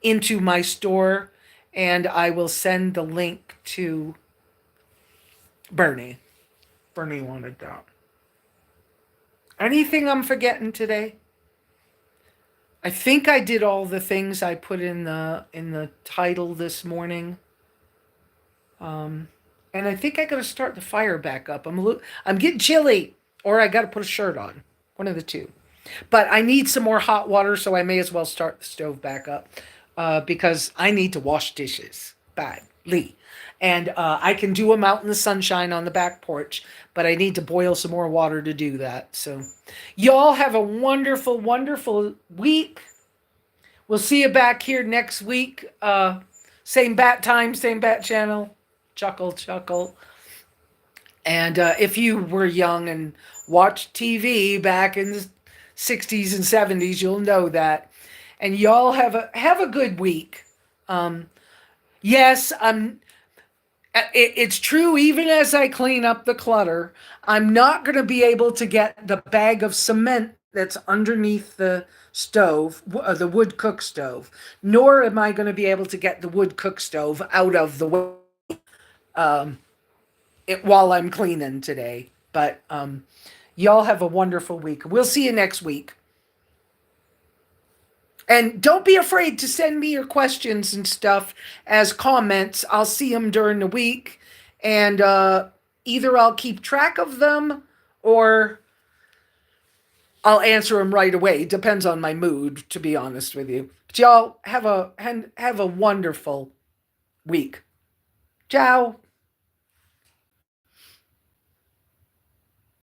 Speaker 1: into my store, and I will send the link to Bernie. Bernie wanted that. Anything I'm forgetting today? I think I did all the things I put in the title this morning. And I think I got to start the fire back up. I'm getting chilly, or I got to put a shirt on. One of the two. But I need some more hot water, so I may as well start the stove back up because I need to wash dishes badly. And I can do them out in the sunshine on the back porch, but I need to boil some more water to do that. So y'all have a wonderful, wonderful week. We'll see you back here next week. Same bat time, same bat channel. Chuckle, chuckle. And if you were young and watched TV back in the 60s and 70s, you'll know that. And y'all have a good week. Yes, it's true. Even as I clean up the clutter, I'm not going to be able to get the bag of cement that's underneath the stove, the wood cook stove, nor am I going to be able to get the wood cook stove out of the way while I'm cleaning today. But y'all have a wonderful week. We'll see you next week. And don't be afraid to send me your questions and stuff as comments. I'll see them during the week. And either I'll keep track of them or I'll answer them right away. Depends on my mood, to be honest with you. But y'all have a wonderful week. Ciao.